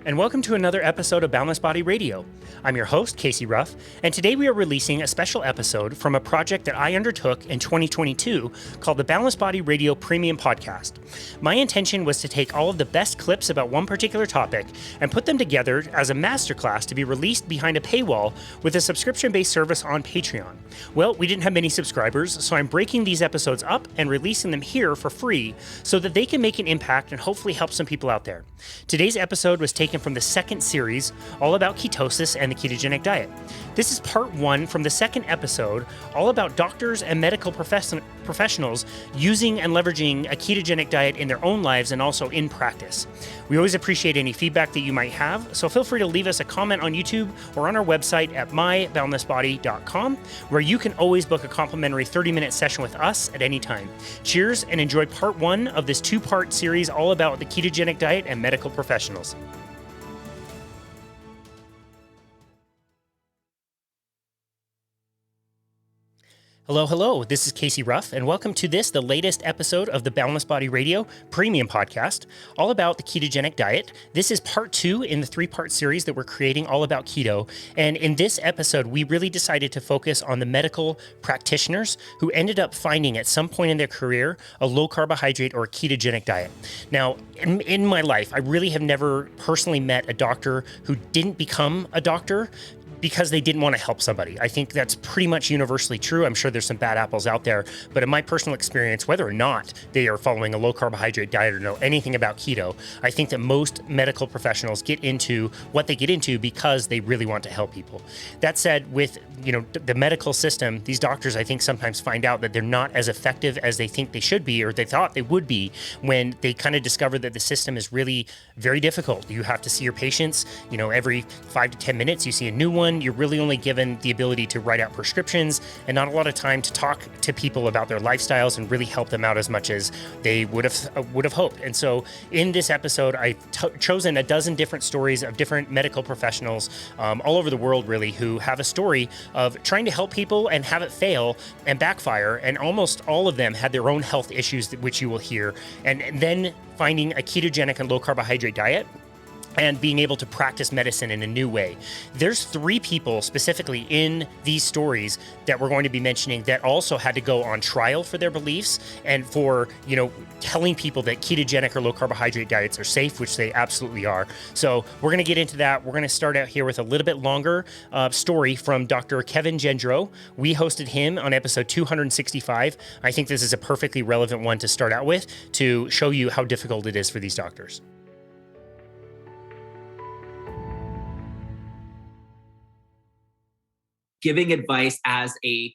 and welcome to another episode of Boundless Body Radio. I'm your host, Casey Ruff, and today we are releasing a special episode from a project that I undertook in 2022 called the Boundless Body Radio Premium Podcast. My intention was to take all of the best clips about one particular topic and put them together as a masterclass to be released behind a paywall with a subscription-based service on Patreon. Well, we didn't have many subscribers, so I'm breaking these episodes up and releasing them here for free so that they can make an impact and hopefully help some people out there. Today's episode was taken from the second series, all about ketosis and the ketogenic diet. This is part one from the second episode, all about doctors and medical professionals using and leveraging a ketogenic diet in their own lives and also in practice. We always appreciate any feedback that you might have, so feel free to leave us a comment on YouTube or on our website at myboundlessbody.com, where you can always book a complimentary 30-minute session with us at any time. Cheers and enjoy part one of this two-part series all about the ketogenic diet and medical professionals. Hello, this is Casey Ruff, and welcome to the latest episode of the Boundless Body Radio Premium Podcast, all about the ketogenic diet. This is part two in the three-part series that we're creating all about keto, and in this episode, we really decided to focus on the medical practitioners who ended up finding at some point in their career a low-carbohydrate or ketogenic diet. Now, in my life, I really have never personally met a doctor who didn't become a doctor because they didn't want to help somebody. I think that's pretty much universally true. I'm sure there's some bad apples out there, but in my personal experience, whether or not they are following a low carbohydrate diet or know anything about keto, I think that most medical professionals get into what they get into because they really want to help people. That said, with the medical system, these doctors, I think, sometimes find out that they're not as effective as they think they should be or they thought they would be when they kind of discover that the system is really very difficult. You have to see your patients, every 5 to 10 minutes, you see a new one. You're really only given the ability to write out prescriptions and not a lot of time to talk to people about their lifestyles and really help them out as much as they would have hoped. And so in this episode, I've chosen a dozen different stories of different medical professionals all over the world, really, who have a story of trying to help people and have it fail and backfire. And almost all of them had their own health issues, which you will hear, and then finding a ketogenic and low carbohydrate diet and being able to practice medicine in a new way. There's three people specifically in these stories that we're going to be mentioning that also had to go on trial for their beliefs and for, telling people that ketogenic or low carbohydrate diets are safe, which they absolutely are. So we're going to get into that. We're going to start out here with a little bit longer story from Dr. Kevin Gendreau. We hosted him on episode 265. I think this is a perfectly relevant one to start out with to show you how difficult it is for these doctors. Giving advice as a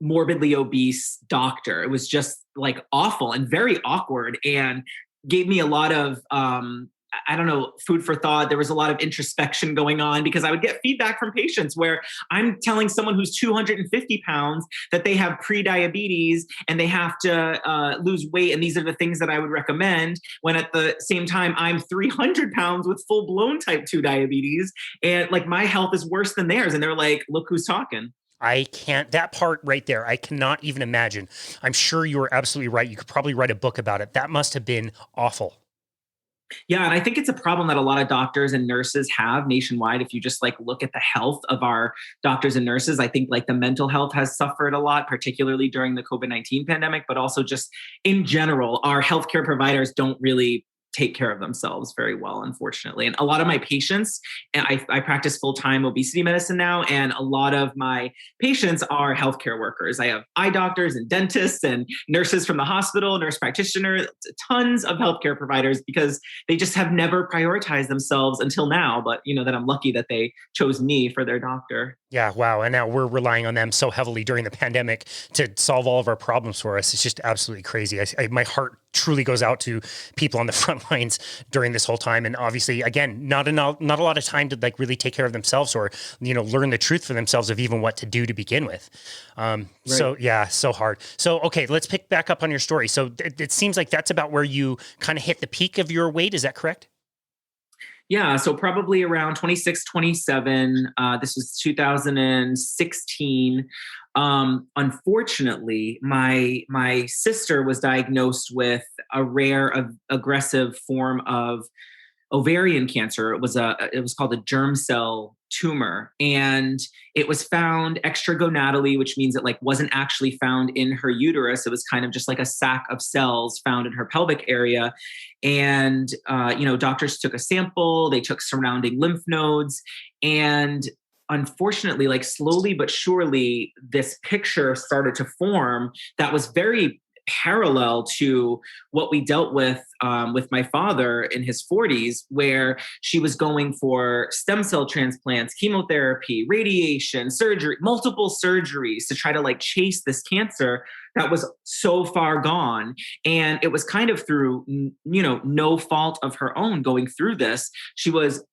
morbidly obese doctor. It was just like awful and very awkward and gave me a lot of, food for thought. There was a lot of introspection going on because I would get feedback from patients where I'm telling someone who's 250 pounds that they have pre-diabetes and they have to lose weight. And these are the things that I would recommend, when at the same time, I'm 300 pounds with full blown type 2 diabetes. And like my health is worse than theirs. And they're like, look who's talking. That part right there, I cannot even imagine. I'm sure you are absolutely right. You could probably write a book about it. That must have been awful. Yeah. And I think it's a problem that a lot of doctors and nurses have nationwide. If you just look at the health of our doctors and nurses, I think the mental health has suffered a lot, particularly during the COVID-19 pandemic, but also just in general, our healthcare providers don't really take care of themselves very well, unfortunately. And a lot of my patients, and I practice full-time obesity medicine now, and a lot of my patients are healthcare workers. I have eye doctors and dentists and nurses from the hospital, nurse practitioners, tons of healthcare providers, because they just have never prioritized themselves until now. But that I'm lucky that they chose me for their doctor. Yeah, wow. And now we're relying on them so heavily during the pandemic to solve all of our problems for us. It's just absolutely crazy. My heart truly goes out to people on the front lines during this whole time. And obviously, again, not a lot of time to really take care of themselves or, learn the truth for themselves of even what to do to begin with. Right. So yeah, so hard. So, okay, let's pick back up on your story. So it seems like that's about where you kind of hit the peak of your weight. Is that correct? Yeah, so probably around 26, 27. This was 2016. Unfortunately, my sister was diagnosed with a rare aggressive form of ovarian cancer. It was called a germ cell tumor, and it was found extragonadally, which means it like wasn't actually found in her uterus. It was kind of just like a sac of cells found in her pelvic area. And doctors took a sample, they took surrounding lymph nodes, and unfortunately, like slowly but surely, this picture started to form that was very parallel to what we dealt with my father in his 40s, where she was going for stem cell transplants, chemotherapy, radiation, surgery, multiple surgeries to try to like chase this cancer that was so far gone. And it was kind of through, no fault of her own going through this. She was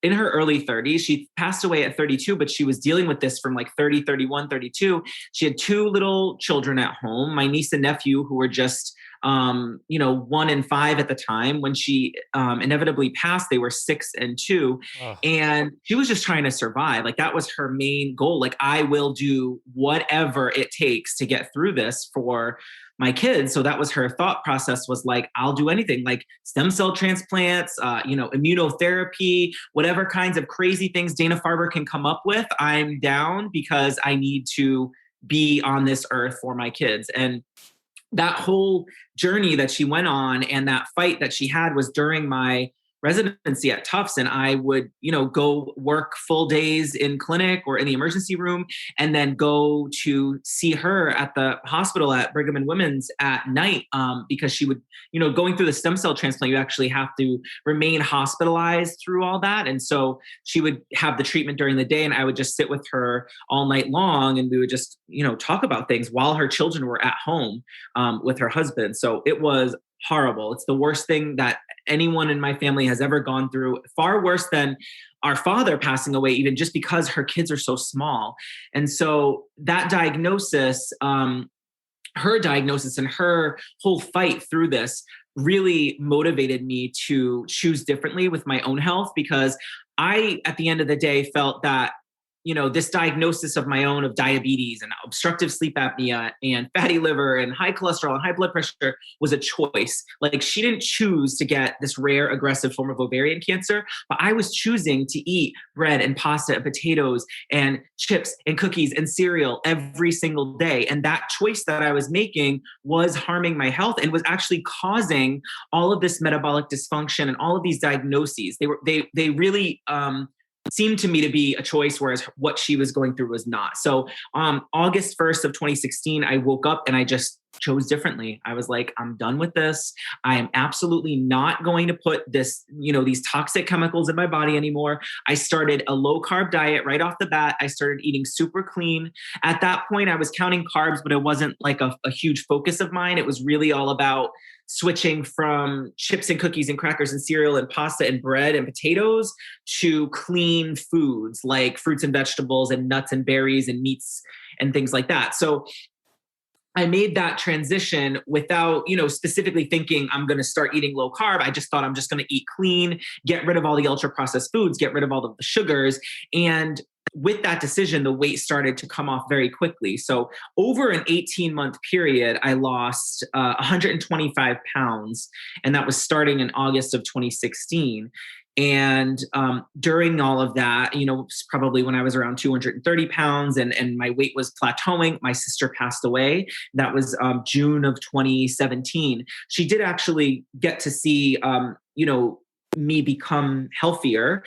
in her early 30s. She passed away at 32, but she was dealing with this from like 30, 31, 32. She had 2 little children at home, my niece and nephew, who were just, 1 and 5 at the time. When she inevitably passed, they were 6 and 2. Oh. And she was just trying to survive. Like that was her main goal. Like, I will do whatever it takes to get through this for my kids. So that was her thought process, was like, I'll do anything, like stem cell transplants, immunotherapy, whatever kinds of crazy things Dana-Farber can come up with. I'm down, because I need to be on this earth for my kids. And that whole journey that she went on and that fight that she had was during my residency at Tufts. And I would, go work full days in clinic or in the emergency room, and then go to see her at the hospital at Brigham and Women's at night, because she would, going through the stem cell transplant, you actually have to remain hospitalized through all that. And so she would have the treatment during the day, and I would just sit with her all night long, and we would just, talk about things while her children were at home with her husband. So it was horrible. It's the worst thing that anyone in my family has ever gone through, far worse than our father passing away, even just because her kids are so small. And so that diagnosis, her diagnosis and her whole fight through this really motivated me to choose differently with my own health, because I, at the end of the day, felt that this diagnosis of my own of diabetes and obstructive sleep apnea and fatty liver and high cholesterol and high blood pressure was a choice. Like, she didn't choose to get this rare aggressive form of ovarian cancer, but I was choosing to eat bread and pasta and potatoes and chips and cookies and cereal every single day. And that choice that I was making was harming my health and was actually causing all of this metabolic dysfunction and all of these diagnoses. They really, seemed to me to be a choice, whereas what she was going through was not. So August 1st of 2016, I woke up and I just chose differently. I was like, I'm done with this. I am absolutely not going to put this, these toxic chemicals in my body anymore. I started a low carb diet right off the bat. I started eating super clean. At that point, I was counting carbs, but it wasn't like a huge focus of mine. It was really all about switching from chips and cookies and crackers and cereal and pasta and bread and potatoes to clean foods like fruits and vegetables and nuts and berries and meats and things like that. So I made that transition without, specifically thinking I'm going to start eating low carb. I just thought I'm just going to eat clean, get rid of all the ultra processed foods, get rid of all of the sugars. And with that decision, the weight started to come off very quickly. So over an 18-month period, I lost 125 pounds. And that was starting in August of 2016. And during all of that, probably when I was around 230 pounds and my weight was plateauing, my sister passed away. That was June of 2017. She did actually get to see, me become healthier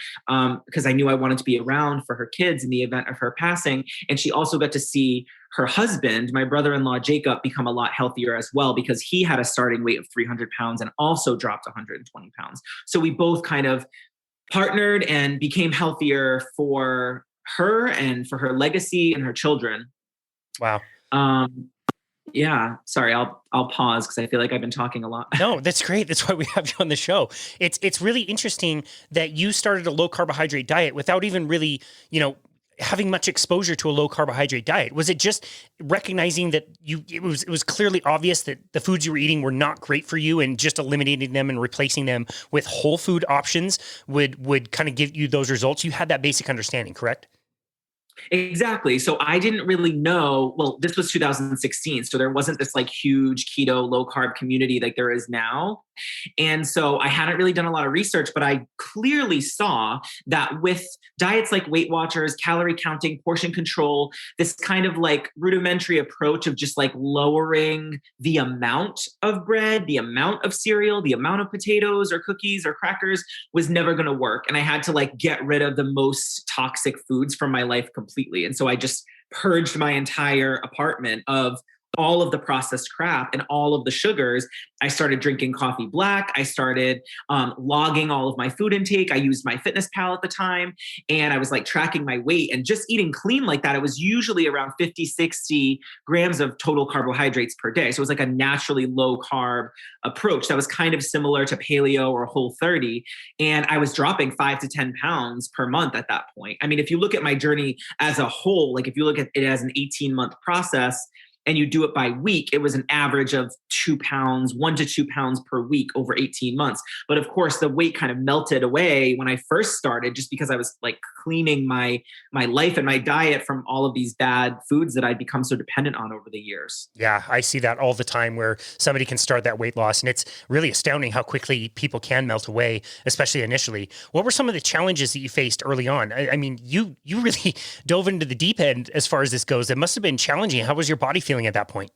because I knew I wanted to be around for her kids in the event of her passing. And she also got to see her husband, my brother-in-law, Jacob, become a lot healthier as well, because he had a starting weight of 300 pounds and also dropped 120 pounds. So we both kind of partnered and became healthier for her and for her legacy and her children. Wow. Yeah. Sorry, I'll pause because I feel like I've been talking a lot. No, that's great. That's why we have you on the show. It's really interesting that you started a low carbohydrate diet without even really, having much exposure to a low carbohydrate diet. Was it just recognizing that it was clearly obvious that the foods you were eating were not great for you, and just eliminating them and replacing them with whole food options would kind of give you those results? You had that basic understanding, correct? Exactly. So I didn't really know, well, this was 2016. So there wasn't this like huge keto, low carb community like there is now. And so I hadn't really done a lot of research, but I clearly saw that with diets like Weight Watchers, calorie counting, portion control, this kind of like rudimentary approach of just like lowering the amount of bread, the amount of cereal, the amount of potatoes or cookies or crackers was never going to work. And I had to like get rid of the most toxic foods from my life completely. And so I just purged my entire apartment of all of the processed crap and all of the sugars. I started drinking coffee black. I started logging all of my food intake. I used MyFitnessPal at the time, and I was like tracking my weight and just eating clean like that. It was usually around 50, 60 grams of total carbohydrates per day. So it was like a naturally low carb approach that was kind of similar to paleo or Whole30. And I was dropping 5 to 10 pounds per month at that point. I mean, if you look at my journey as a whole, like if you look at it as an 18-month process, and you do it by week, it was an average of 2 pounds, 1 to 2 pounds per week over 18 months. But of course, the weight kind of melted away when I first started, just because I was like cleaning my life and my diet from all of these bad foods that I'd become so dependent on over the years. Yeah, I see that all the time where somebody can start that weight loss, and it's really astounding how quickly people can melt away, especially initially. What were some of the challenges that you faced early on? I mean, you really dove into the deep end as far as this goes. It must have been challenging. How was your body feeling at that point?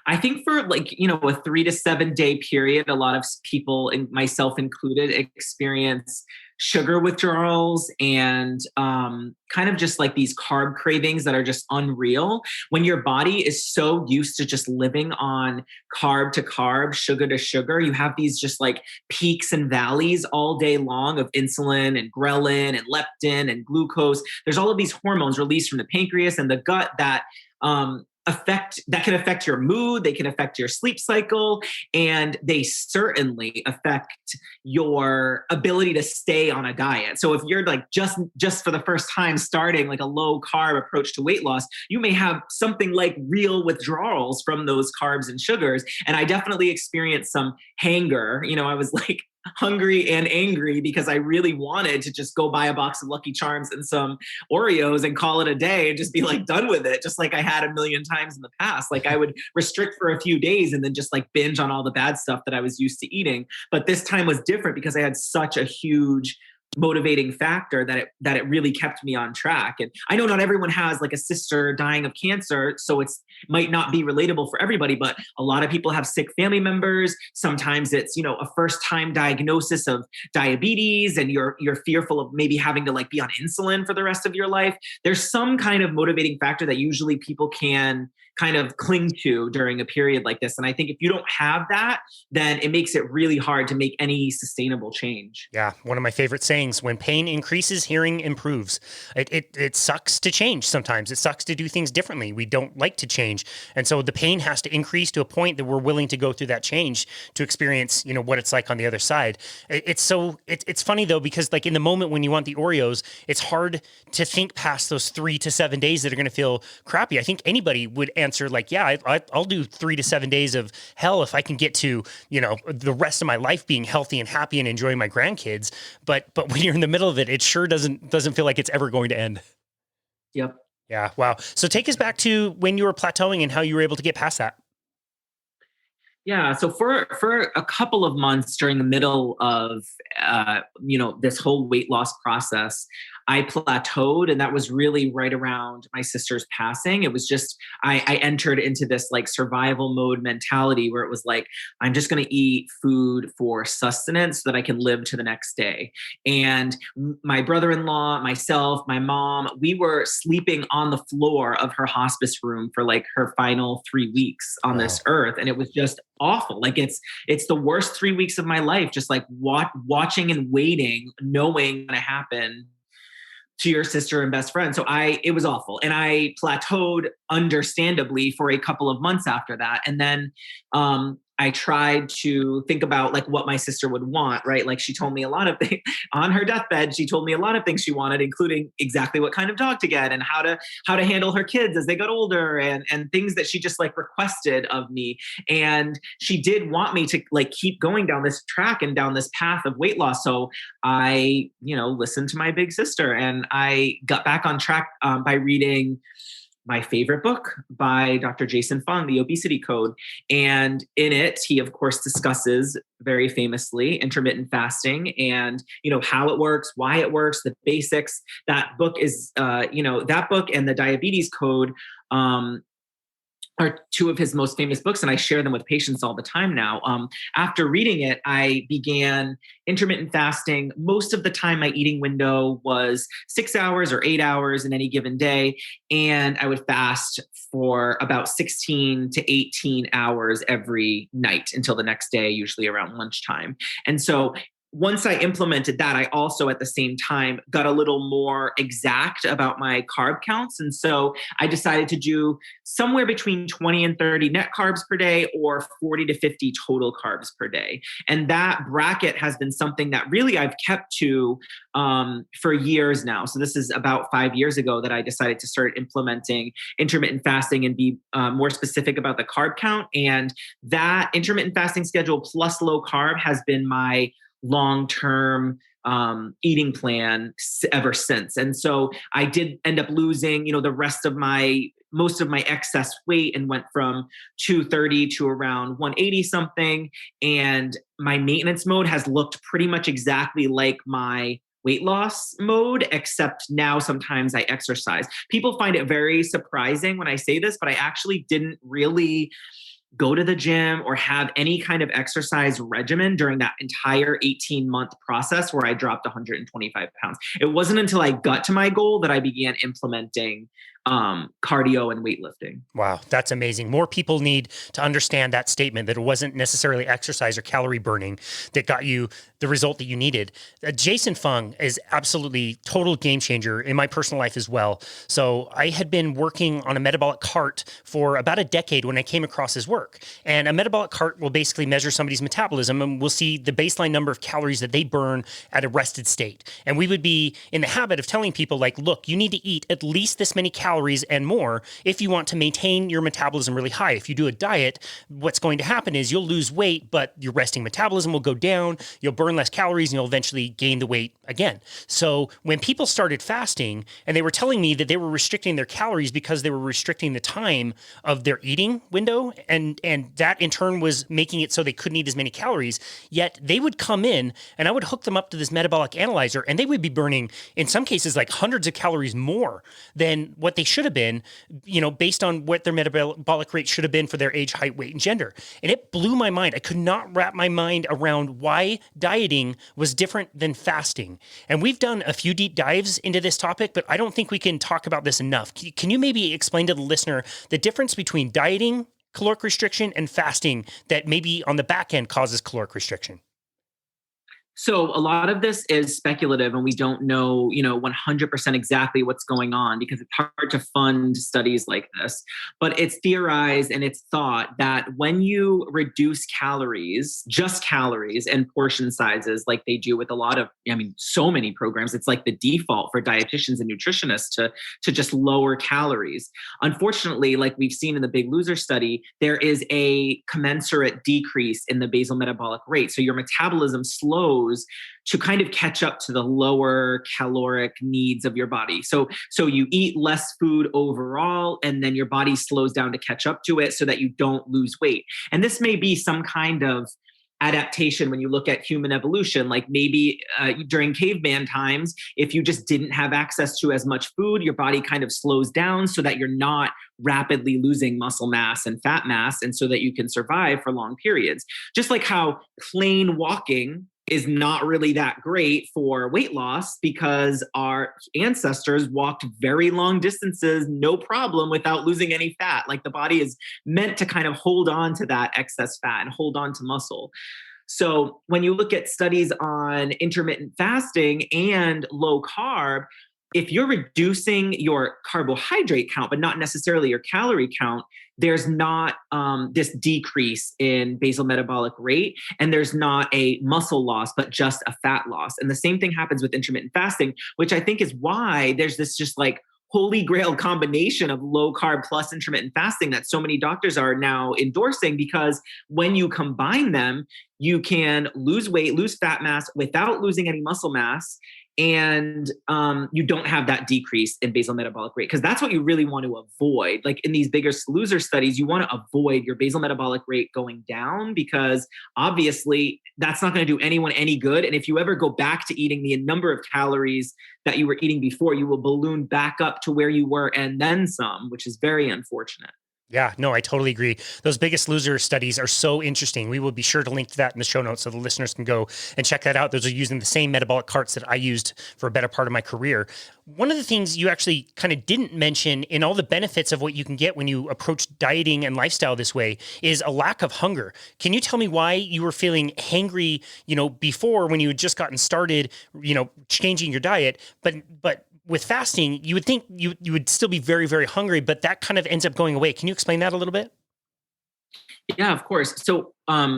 I think for like, a 3 to 7 day period, a lot of people, and myself included, experience sugar withdrawals and kind of just like these carb cravings that are just unreal. When your body is so used to just living on carb to carb, sugar to sugar, you have these just like peaks and valleys all day long of insulin and ghrelin and leptin and glucose. There's all of these hormones released from the pancreas and the gut that can affect your mood, they can affect your sleep cycle, and they certainly affect your ability to stay on a diet. So if you're like just for the first time starting like a low carb approach to weight loss, you may have something like real withdrawals from those carbs and sugars. And I definitely experienced some hanger. I was like hungry and angry because I really wanted to just go buy a box of Lucky Charms and some Oreos and call it a day and just be like done with it, just like I had a million times in the past. Like I would restrict for a few days and then just like binge on all the bad stuff that I was used to eating. But this time was different because I had such a huge motivating factor that it really kept me on track. And I know not everyone has like a sister dying of cancer, so it's might not be relatable for everybody, but a lot of people have sick family members. Sometimes it's, a first time diagnosis of diabetes and you're fearful of maybe having to like be on insulin for the rest of your life. There's some kind of motivating factor that usually people can kind of cling to during a period like this. And I think if you don't have that, then it makes it really hard to make any sustainable change. Yeah. One of my favorite sayings, when pain increases, hearing improves. It sucks to change sometimes. It sucks to do things differently. We don't like to change. And so the pain has to increase to a point that we're willing to go through that change to experience, what it's like on the other side. It's funny though, because like in the moment when you want the Oreos, it's hard to think past those 3 to 7 days that are going to feel crappy. I think anybody would answer like, yeah, I'll do 3 to 7 days of hell if I can get to, the rest of my life being healthy and happy and enjoying my grandkids. But when you're in the middle of it, it sure doesn't feel like it's ever going to end. Yep. Yeah. Wow. So take us back to when you were plateauing and how you were able to get past that. Yeah. So for a couple of months during the middle of, this whole weight loss process, I plateaued, and that was really right around my sister's passing. It was just, I entered into this like survival mode mentality where it was like, I'm just going to eat food for sustenance so that I can live to the next day. And my brother-in-law, myself, my mom, we were sleeping on the floor of her hospice room for like her final 3 weeks on this earth. And it was just awful. Like it's the worst 3 weeks of my life, just like watching and waiting, knowing what happened to your sister and best friend. So it was awful. And I plateaued understandably for a couple of months after that. And then, I tried to think about like what my sister would want, right? Like she told me a lot of things on her deathbed. She told me a lot of things she wanted, including exactly what kind of dog to get and how to handle her kids as they got older and things that she just like requested of me. And she did want me to like keep going down this track and down this path of weight loss. So I, listened to my big sister and I got back on track by reading my favorite book by Dr. Jason Fung, The Obesity Code. And in it, he of course discusses very famously intermittent fasting and, how it works, why it works, the basics. That book is, that book and The Diabetes Code, are two of his most famous books, and I share them with patients all the time now. After reading it, I began intermittent fasting. Most of the time, my eating window was 6 hours or 8 hours in any given day, and I would fast for about 16 to 18 hours every night until the next day, usually around lunchtime. And so once I implemented that, I also at the same time got a little more exact about my carb counts. And so I decided to do somewhere between 20 and 30 net carbs per day or 40 to 50 total carbs per day. And that bracket has been something that really I've kept to for years now. So this is about 5 years ago that I decided to start implementing intermittent fasting and be more specific about the carb count. And that intermittent fasting schedule plus low carb has been my long-term eating plan ever since. And so I did end up losing, most of my excess weight and went from 230 to around 180 something. And my maintenance mode has looked pretty much exactly like my weight loss mode, except now sometimes I exercise. People find it very surprising when I say this, but I actually didn't really go to the gym or have any kind of exercise regimen during that entire 18-month process where I dropped 125 pounds. It wasn't until I got to my goal that I began implementing cardio and weightlifting. Wow, that's amazing. More people need to understand that statement, that it wasn't necessarily exercise or calorie burning that got you the result that you needed. Jason Fung is absolutely total game changer in my personal life as well. So I had been working on a metabolic cart for about a decade when I came across his work. And a metabolic cart will basically measure somebody's metabolism, and we'll see the baseline number of calories that they burn at a rested state. And we would be in the habit of telling people like, look, you need to eat at least this many calories and more if you want to maintain your metabolism really high. If you do a diet, what's going to happen is you'll lose weight, but your resting metabolism will go down, you'll burn less calories, and you'll eventually gain the weight again. So when people started fasting and they were telling me that they were restricting their calories because they were restricting the time of their eating window, and that in turn was making it so they couldn't eat as many calories, yet they would come in and I would hook them up to this metabolic analyzer and they would be burning, in some cases, like hundreds of calories more than what they should have been, based on what their metabolic rate should have been for their age, height, weight, and gender. And it blew my mind. I could not wrap my mind around why dieting was different than fasting. And we've done a few deep dives into this topic, but I don't think we can talk about this enough. Can you maybe explain to the listener the difference between dieting, caloric restriction, and fasting that maybe on the back end causes caloric restriction? So a lot of this is speculative and we don't know, 100% exactly what's going on because it's hard to fund studies like this. But it's theorized and it's thought that when you reduce calories, just calories and portion sizes like they do with a lot of, so many programs, it's like the default for dietitians and nutritionists to just lower calories. Unfortunately, like we've seen in the Big Loser study, there is a commensurate decrease in the basal metabolic rate. So your metabolism slows to kind of catch up to the lower caloric needs of your body. So you eat less food overall, and then your body slows down to catch up to it so that you don't lose weight. And this may be some kind of adaptation when you look at human evolution, like maybe during caveman times, if you just didn't have access to as much food, your body kind of slows down so that you're not rapidly losing muscle mass and fat mass, and so that you can survive for long periods. Just like how plain walking is not really that great for weight loss because our ancestors walked very long distances, no problem, without losing any fat. Like the body is meant to kind of hold on to that excess fat and hold on to muscle. So when you look at studies on intermittent fasting and low carb, if you're reducing your carbohydrate count, but not necessarily your calorie count, there's not this decrease in basal metabolic rate, and there's not a muscle loss, but just a fat loss. And the same thing happens with intermittent fasting, which I think is why there's this just like holy grail combination of low carb plus intermittent fasting that so many doctors are now endorsing, because when you combine them, you can lose weight, lose fat mass without losing any muscle mass. and you don't have that decrease in basal metabolic rate, because that's what you really want to avoid. Like in these Biggest Loser studies, you want to avoid your basal metabolic rate going down, because obviously that's not going to do anyone any good. And if you ever go back to eating the number of calories that you were eating before, you will balloon back up to where you were and then some, which is very unfortunate. Yeah, no, I totally agree. Those Biggest Loser studies are so interesting. We will be sure to link to that in the show notes so the listeners can go and check that out. Those are using the same metabolic carts that I used for a better part of my career. One of the things you actually kind of didn't mention in all the benefits of what you can get when you approach dieting and lifestyle this way is a lack of hunger. Can you tell me why you were feeling hangry, before, when you had just gotten started, changing your diet, but with fasting, you would think you would still be very, very hungry, but that kind of ends up going away. Can you explain that a little bit? Yeah, of course. So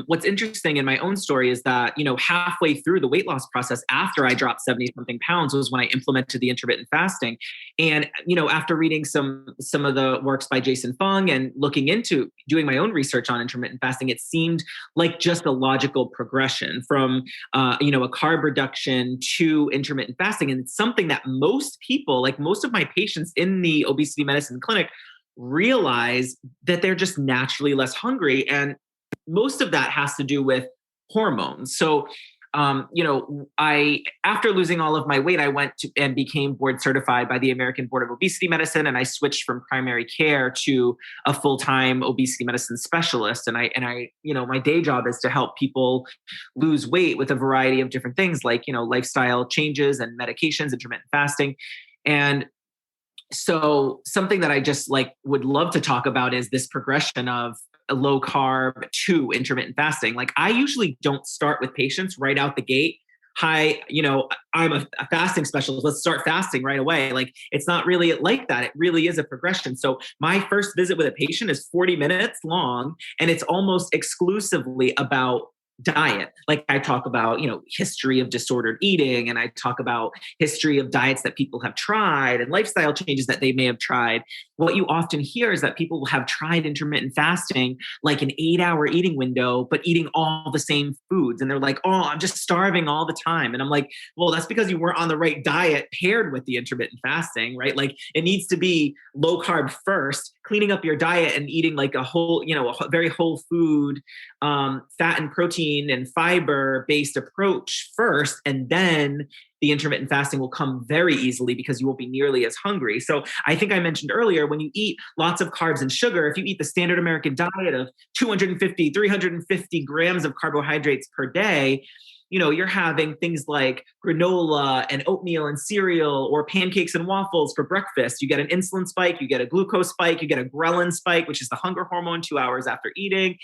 what's interesting in my own story is that, halfway through the weight loss process, after I dropped 70 something pounds, was when I implemented the intermittent fasting. And, after reading some of the works by Jason Fung and looking into doing my own research on intermittent fasting, it seemed like just a logical progression from, a carb reduction to intermittent fasting. And it's something that most people, like most of my patients in the obesity medicine clinic, realize that they're just naturally less hungry. And most of that has to do with hormones. So, after losing all of my weight, I went to and became board certified by the American Board of Obesity Medicine. And I switched from primary care to a full-time obesity medicine specialist. And I, my day job is to help people lose weight with a variety of different things, like, lifestyle changes and medications, intermittent fasting. And so something that I just would love to talk about is this progression of a low carb to intermittent fasting. Like, I usually don't start with patients right out the gate. Hi, I'm a fasting specialist. Let's start fasting right away. Like, it's not really like that. It really is a progression. So my first visit with a patient is 40 minutes long, and it's almost exclusively about diet. Like, I talk about, history of disordered eating, and I talk about history of diets that people have tried and lifestyle changes that they may have tried. What you often hear is that people have tried intermittent fasting, like an 8-hour eating window, but eating all the same foods. And they're like, oh, I'm just starving all the time. And I'm like, well, that's because you weren't on the right diet paired with the intermittent fasting, right? Like, it needs to be low carb first, cleaning up your diet and eating like a whole, a very whole food, fat and protein and fiber based approach first, and then the intermittent fasting will come very easily because you won't be nearly as hungry. So I think I mentioned earlier, when you eat lots of carbs and sugar, if you eat the standard American diet of 250, 350 grams of carbohydrates per day, you're having things like granola and oatmeal and cereal, or pancakes and waffles for breakfast. You get an insulin spike, you get a glucose spike, you get a ghrelin spike, which is the hunger hormone 2 hours after eating.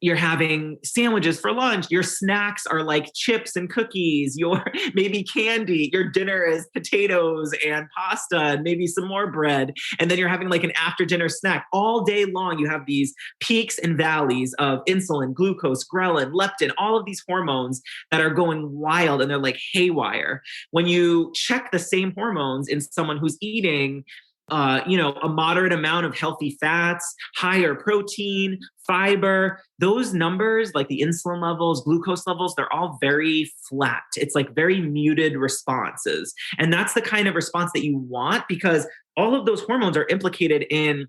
You're having sandwiches for lunch. Your snacks are like chips and cookies, your maybe candy. Your dinner is potatoes and pasta and maybe some more bread. And then you're having like an after dinner snack. All day long, you have these peaks and valleys of insulin, glucose, ghrelin, leptin, all of these hormones that are going wild, and they're like haywire. When you check the same hormones in someone who's eating a moderate amount of healthy fats, higher protein, fiber, those numbers, like the insulin levels, glucose levels, they're all very flat. It's like very muted responses. And that's the kind of response that you want, because all of those hormones are implicated in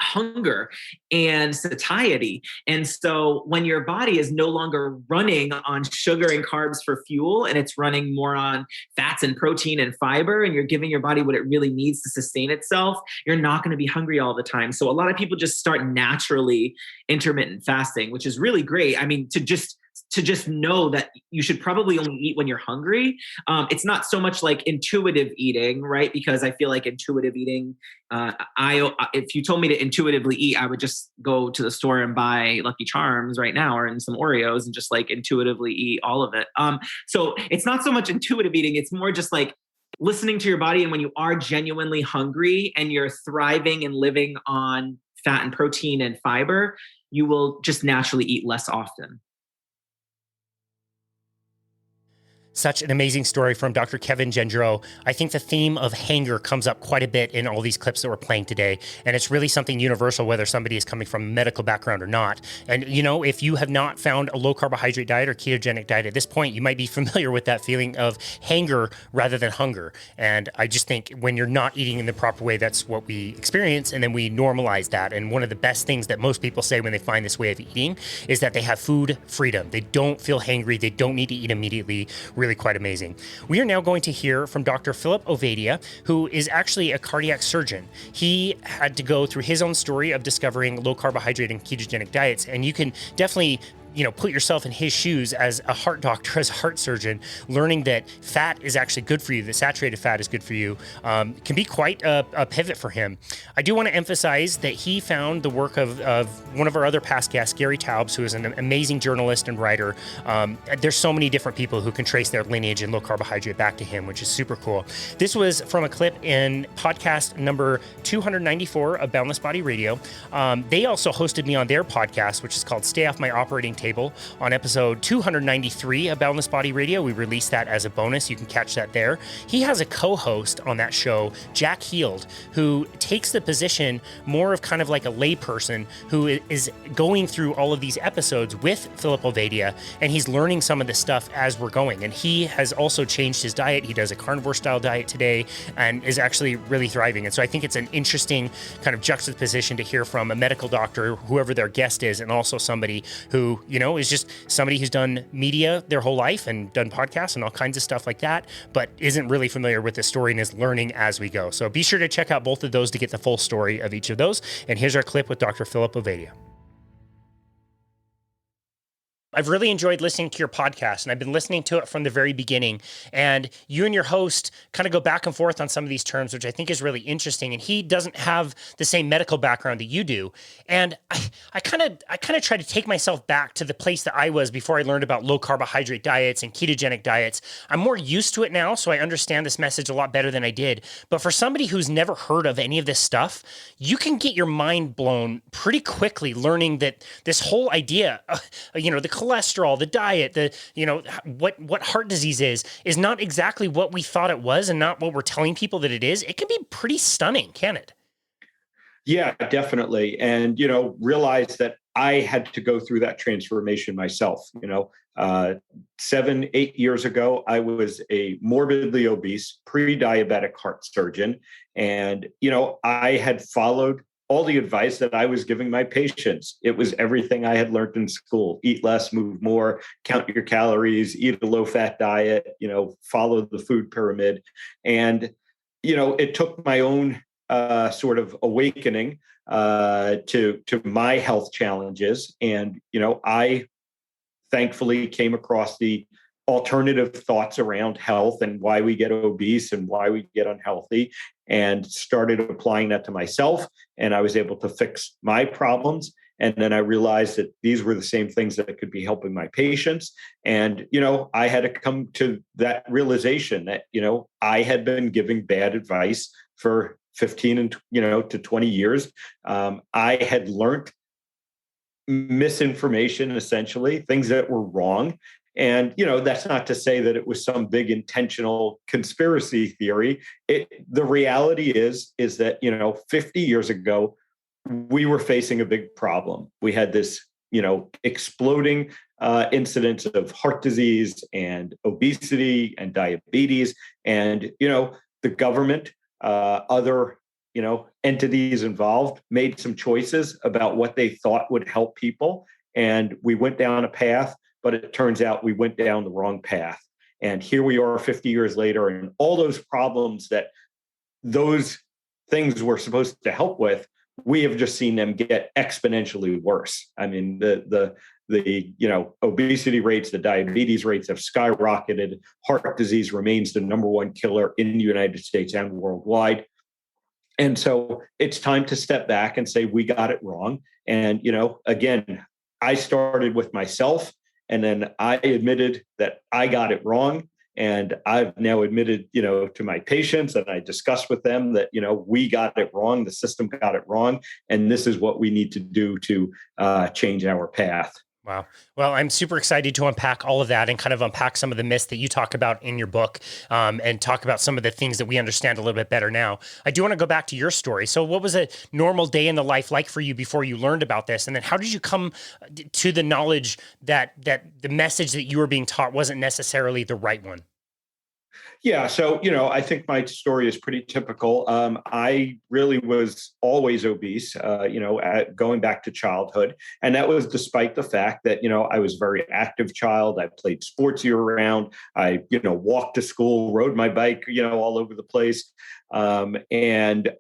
hunger and satiety. And so when your body is no longer running on sugar and carbs for fuel, and it's running more on fats and protein and fiber, and you're giving your body what it really needs to sustain itself, you're not going to be hungry all the time. So a lot of people just start naturally intermittent fasting, which is really great. I mean, to just know that you should probably only eat when you're hungry. It's not so much like intuitive eating, right? Because I feel like intuitive eating, if you told me to intuitively eat, I would just go to the store and buy Lucky Charms right now, or in some Oreos, and just like intuitively eat all of it. So it's not so much intuitive eating. It's more just like listening to your body. And when you are genuinely hungry and you're thriving and living on fat and protein and fiber, you will just naturally eat less often. Such an amazing story from Dr. Kevin Gendreau. I think the theme of hanger comes up quite a bit in all these clips that we're playing today. And it's really something universal, whether somebody is coming from a medical background or not. And, you know, if you have not found a low carbohydrate diet or ketogenic diet at this point, you might be familiar with that feeling of hanger rather than hunger. And I just think when you're not eating in the proper way, that's what we experience. And then we normalize that. And one of the best things that most people say when they find this way of eating is that they have food freedom. They don't feel hangry. They don't need to eat immediately. Really quite amazing. We are now going to hear from Dr. Philip Ovadia, who is actually a cardiac surgeon. He had to go through his own story of discovering low carbohydrate and ketogenic diets, and you can definitely put yourself in his shoes as a heart doctor, as a heart surgeon, learning that fat is actually good for you, that saturated fat is good for you, can be quite a pivot for him. I do want to emphasize that he found the work of one of our other past guests, Gary Taubes, who is an amazing journalist and writer. There's so many different people who can trace their lineage in low carbohydrate back to him, which is super cool. This was from a clip in podcast number 294 of Boundless Body Radio. They also hosted me on their podcast, which is called Stay Off My Operating Table, on episode 293 of Boundless Body Radio. We released that as a bonus. You can catch that there. He has a co-host on that show, Jack Heald, who takes the position more of kind of like a layperson who is going through all of these episodes with Philip Ovadia, and he's learning some of this stuff as we're going. And he has also changed his diet. He does a carnivore style diet today and is actually really thriving. And so I think it's an interesting kind of juxtaposition to hear from a medical doctor, whoever their guest is, and also somebody who is just somebody who's done media their whole life and done podcasts and all kinds of stuff like that, but isn't really familiar with the story and is learning as we go. So be sure to check out both of those to get the full story of each of those. And here's our clip with Dr. Philip Ovadia. I've really enjoyed listening to your podcast, and I've been listening to it from the very beginning. And you and your host kind of go back and forth on some of these terms, which I think is really interesting. And he doesn't have the same medical background that you do. And I kind of try to take myself back to the place that I was before I learned about low carbohydrate diets and ketogenic diets. I'm more used to it now, so I understand this message a lot better than I did. But for somebody who's never heard of any of this stuff, you can get your mind blown pretty quickly learning that this whole idea, the cholesterol, the diet, what heart disease is not exactly what we thought it was and not what we're telling people that it is. It can be pretty stunning, can it? Yeah, definitely. And, realize that I had to go through that transformation myself. 7-8 years ago, I was a morbidly obese, pre-diabetic heart surgeon. And, I had followed all the advice that I was giving my patients. It was everything I had learned in school: eat less, move more, count your calories, eat a low-fat diet, follow the food pyramid. And, it took my own sort of awakening to my health challenges. And, I thankfully came across the alternative thoughts around health and why we get obese and why we get unhealthy, and started applying that to myself. And I was able to fix my problems. And then I realized that these were the same things that could be helping my patients. And, I had to come to that realization that, I had been giving bad advice for 15 and, to 20 years. I had learned misinformation, essentially, things that were wrong. And, that's not to say that it was some big intentional conspiracy theory. The reality is that, 50 years ago, we were facing a big problem. We had this, exploding incidence of heart disease and obesity and diabetes. And, the government, other, entities involved made some choices about what they thought would help people. And we went down a path, but it turns out we went down the wrong path. And here we are 50 years later, and all those problems that those things were supposed to help with, we have just seen them get exponentially worse. I mean, the obesity rates, the diabetes rates have skyrocketed. Heart disease remains the number one killer in the United States and worldwide. And so it's time to step back and say, we got it wrong. And, again, I started with myself, and then I admitted that I got it wrong. And I've now admitted, to my patients, and I discussed with them that, we got it wrong. The system got it wrong. And this is what we need to do to change our path. Wow. Well, I'm super excited to unpack all of that and kind of unpack some of the myths that you talk about in your book, and talk about some of the things that we understand a little bit better now. I do want to go back to your story. So what was a normal day in the life like for you before you learned about this? And then how did you come to the knowledge that the message that you were being taught wasn't necessarily the right one? Yeah. So, I think my story is pretty typical. I really was always obese, going back to childhood. And that was despite the fact that, I was a very active child. I played sports year round. I, walked to school, rode my bike, all over the place. And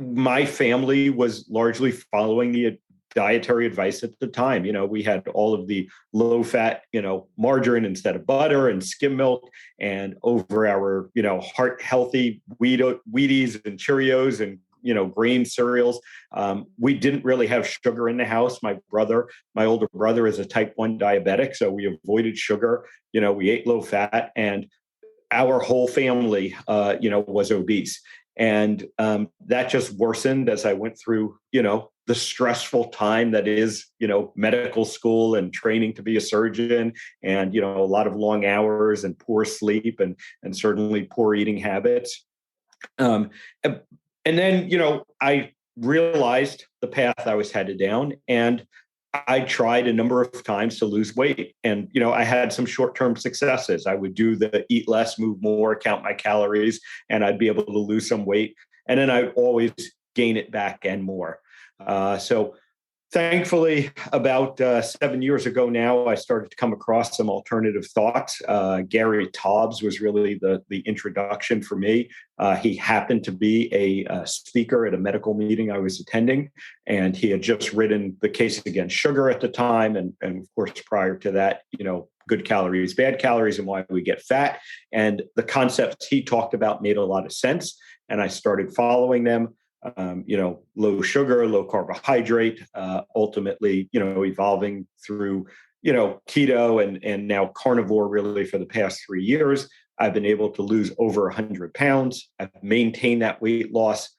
my family was largely following the dietary advice at the time. We had all of the low fat, margarine instead of butter and skim milk, and over our, heart healthy Wheaties and Cheerios and, grain cereals. We didn't really have sugar in the house. My older brother is a type 1 diabetic. So we avoided sugar. We ate low fat, and our whole family, was obese. And that just worsened as I went through, the stressful time that is, medical school and training to be a surgeon, and, a lot of long hours and poor sleep and certainly poor eating habits. And then, I realized the path I was headed down, and I tried a number of times to lose weight. And, I had some short-term successes. I would do the eat less, move more, count my calories, and I'd be able to lose some weight. And then I'd always gain it back and more. So thankfully, about 7 years ago now, I started to come across some alternative thoughts. Gary Taubes was really the introduction for me. He happened to be a speaker at a medical meeting I was attending, and he had just written The Case Against Sugar at the time. And of course, prior to that, good calories, bad calories, and why we get fat. And the concepts he talked about made a lot of sense. And I started following them. Low sugar, low carbohydrate, ultimately, evolving through, keto and now carnivore really for the past 3 years. I've been able to lose over 100 pounds. I've maintained that weight loss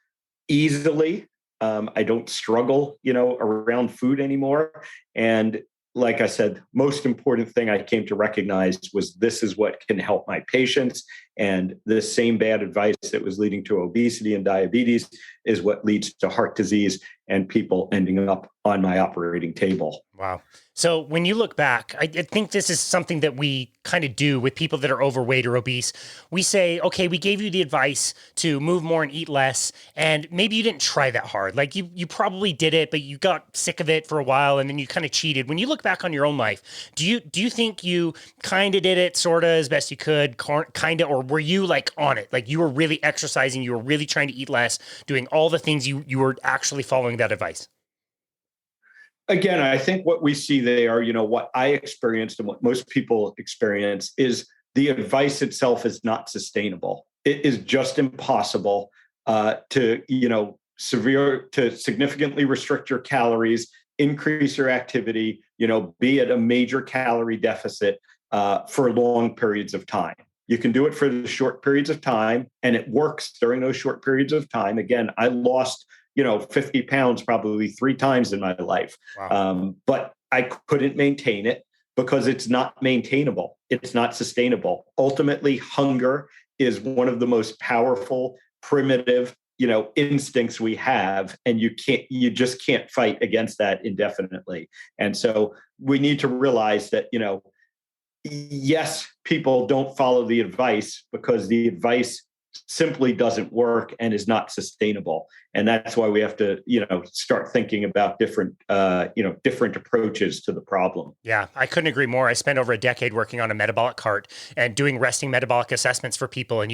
easily. I don't struggle, around food anymore. And like I said, most important thing I came to recognize was this is what can help my patients. And this same bad advice that was leading to obesity and diabetes is what leads to heart disease and people ending up on my operating table. Wow. So when you look back, I think this is something that we kind of do with people that are overweight or obese. We say, okay, we gave you the advice to move more and eat less, and maybe you didn't try that hard. Like you probably did it, but you got sick of it for a while, and then you kind of cheated. When you look back on your own life, do you think you kind of did it sort of as best you could, kind of, or were you like on it? Like you were really exercising, you were really trying to eat less, doing all the things you were actually following that advice? Again, I think what we see there, what I experienced and what most people experience is the advice itself is not sustainable. It is just impossible to significantly restrict your calories, increase your activity, be at a major calorie deficit for long periods of time. You can do it for the short periods of time, and it works during those short periods of time. Again, I lost 50 pounds probably 3 times in my life. Wow. But I couldn't maintain it because it's not maintainable. It's not sustainable. Ultimately, hunger is one of the most powerful, primitive, instincts we have. And you just can't fight against that indefinitely. And so we need to realize that, yes, people don't follow the advice because the advice simply doesn't work and is not sustainable. And that's why we have to, start thinking about different approaches to the problem. Yeah, I couldn't agree more. I spent over a decade working on a metabolic cart and doing resting metabolic assessments for people. And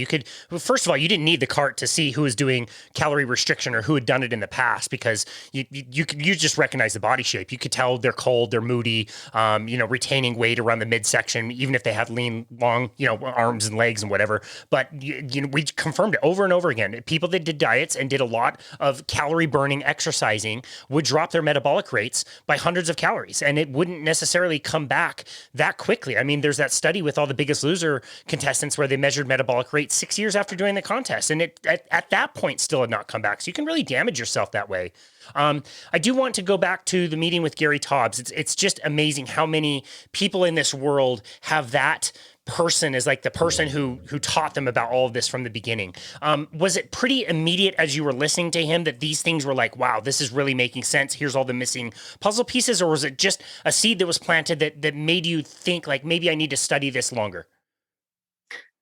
first of all, you didn't need the cart to see who was doing calorie restriction or who had done it in the past, because you just recognize the body shape. You could tell they're cold, they're moody, retaining weight around the midsection, even if they have lean, long, arms and legs and whatever. But we it confirmed it over and over again. People that did diets and did a lot of calorie burning exercising would drop their metabolic rates by hundreds of calories, and it wouldn't necessarily come back that quickly. I mean, there's that study with all the Biggest Loser contestants where they measured metabolic rate 6 years after doing the contest, and it at that point still had not come back. So you can really damage yourself that way. I do want to go back to the meeting with Gary Taubes. It's just amazing how many people in this world have that person as like the person who taught them about all of this from the beginning. Was it pretty immediate as you were listening to him that these things were like, wow, this is really making sense. Here's all the missing puzzle pieces. Or was it just a seed that was planted that made you think like, maybe I need to study this longer?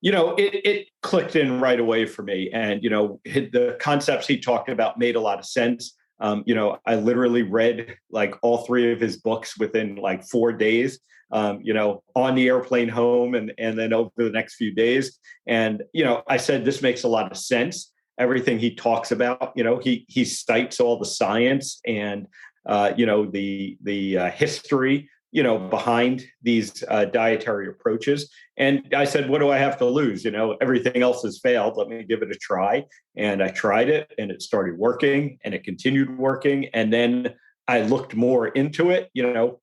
It clicked in right away for me. And, the concepts he talked about made a lot of sense. I literally read like all 3 of his books within like 4 days, on the airplane home and then over the next few days. And, I said, this makes a lot of sense. Everything he talks about, he cites all the science and, the history, behind these dietary approaches. And I said, what do I have to lose? Everything else has failed. Let me give it a try. And I tried it and it started working and it continued working. And then I looked more into it,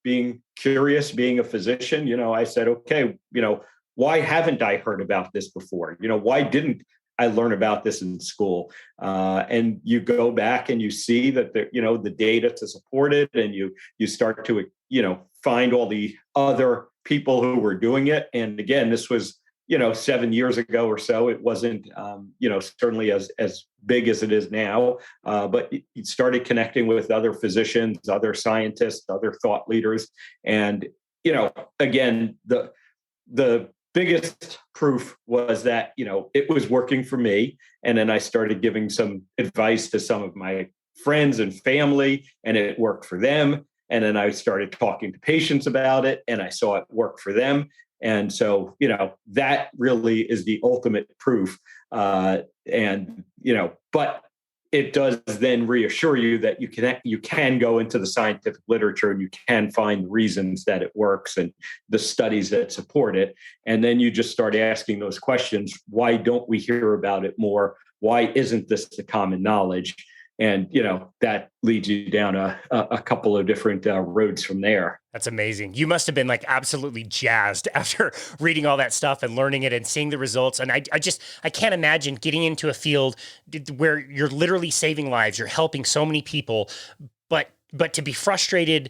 being curious, being a physician, I said, okay, why haven't I heard about this before? Why didn't I learn about this in school? And you go back and you see that the data to support it, and you start to, find all the other people who were doing it. And again, this was, 7 years ago or so. It wasn't, certainly as big as it is now, but it started connecting with other physicians, other scientists, other thought leaders. And, again, the biggest proof was that, it was working for me. And then I started giving some advice to some of my friends and family, and it worked for them. And then I started talking to patients about it, and I saw it work for them. And so, that really is the ultimate proof. But it does then reassure you that you can go into the scientific literature and you can find reasons that it works and the studies that support it. And then you just start asking those questions. Why don't we hear about it more? Why isn't this the common knowledge? And, that leads you down a couple of different roads from there. That's amazing. You must have been like absolutely jazzed after reading all that stuff and learning it and seeing the results. And I can't imagine getting into a field where you're literally saving lives. You're helping so many people, but to be frustrated,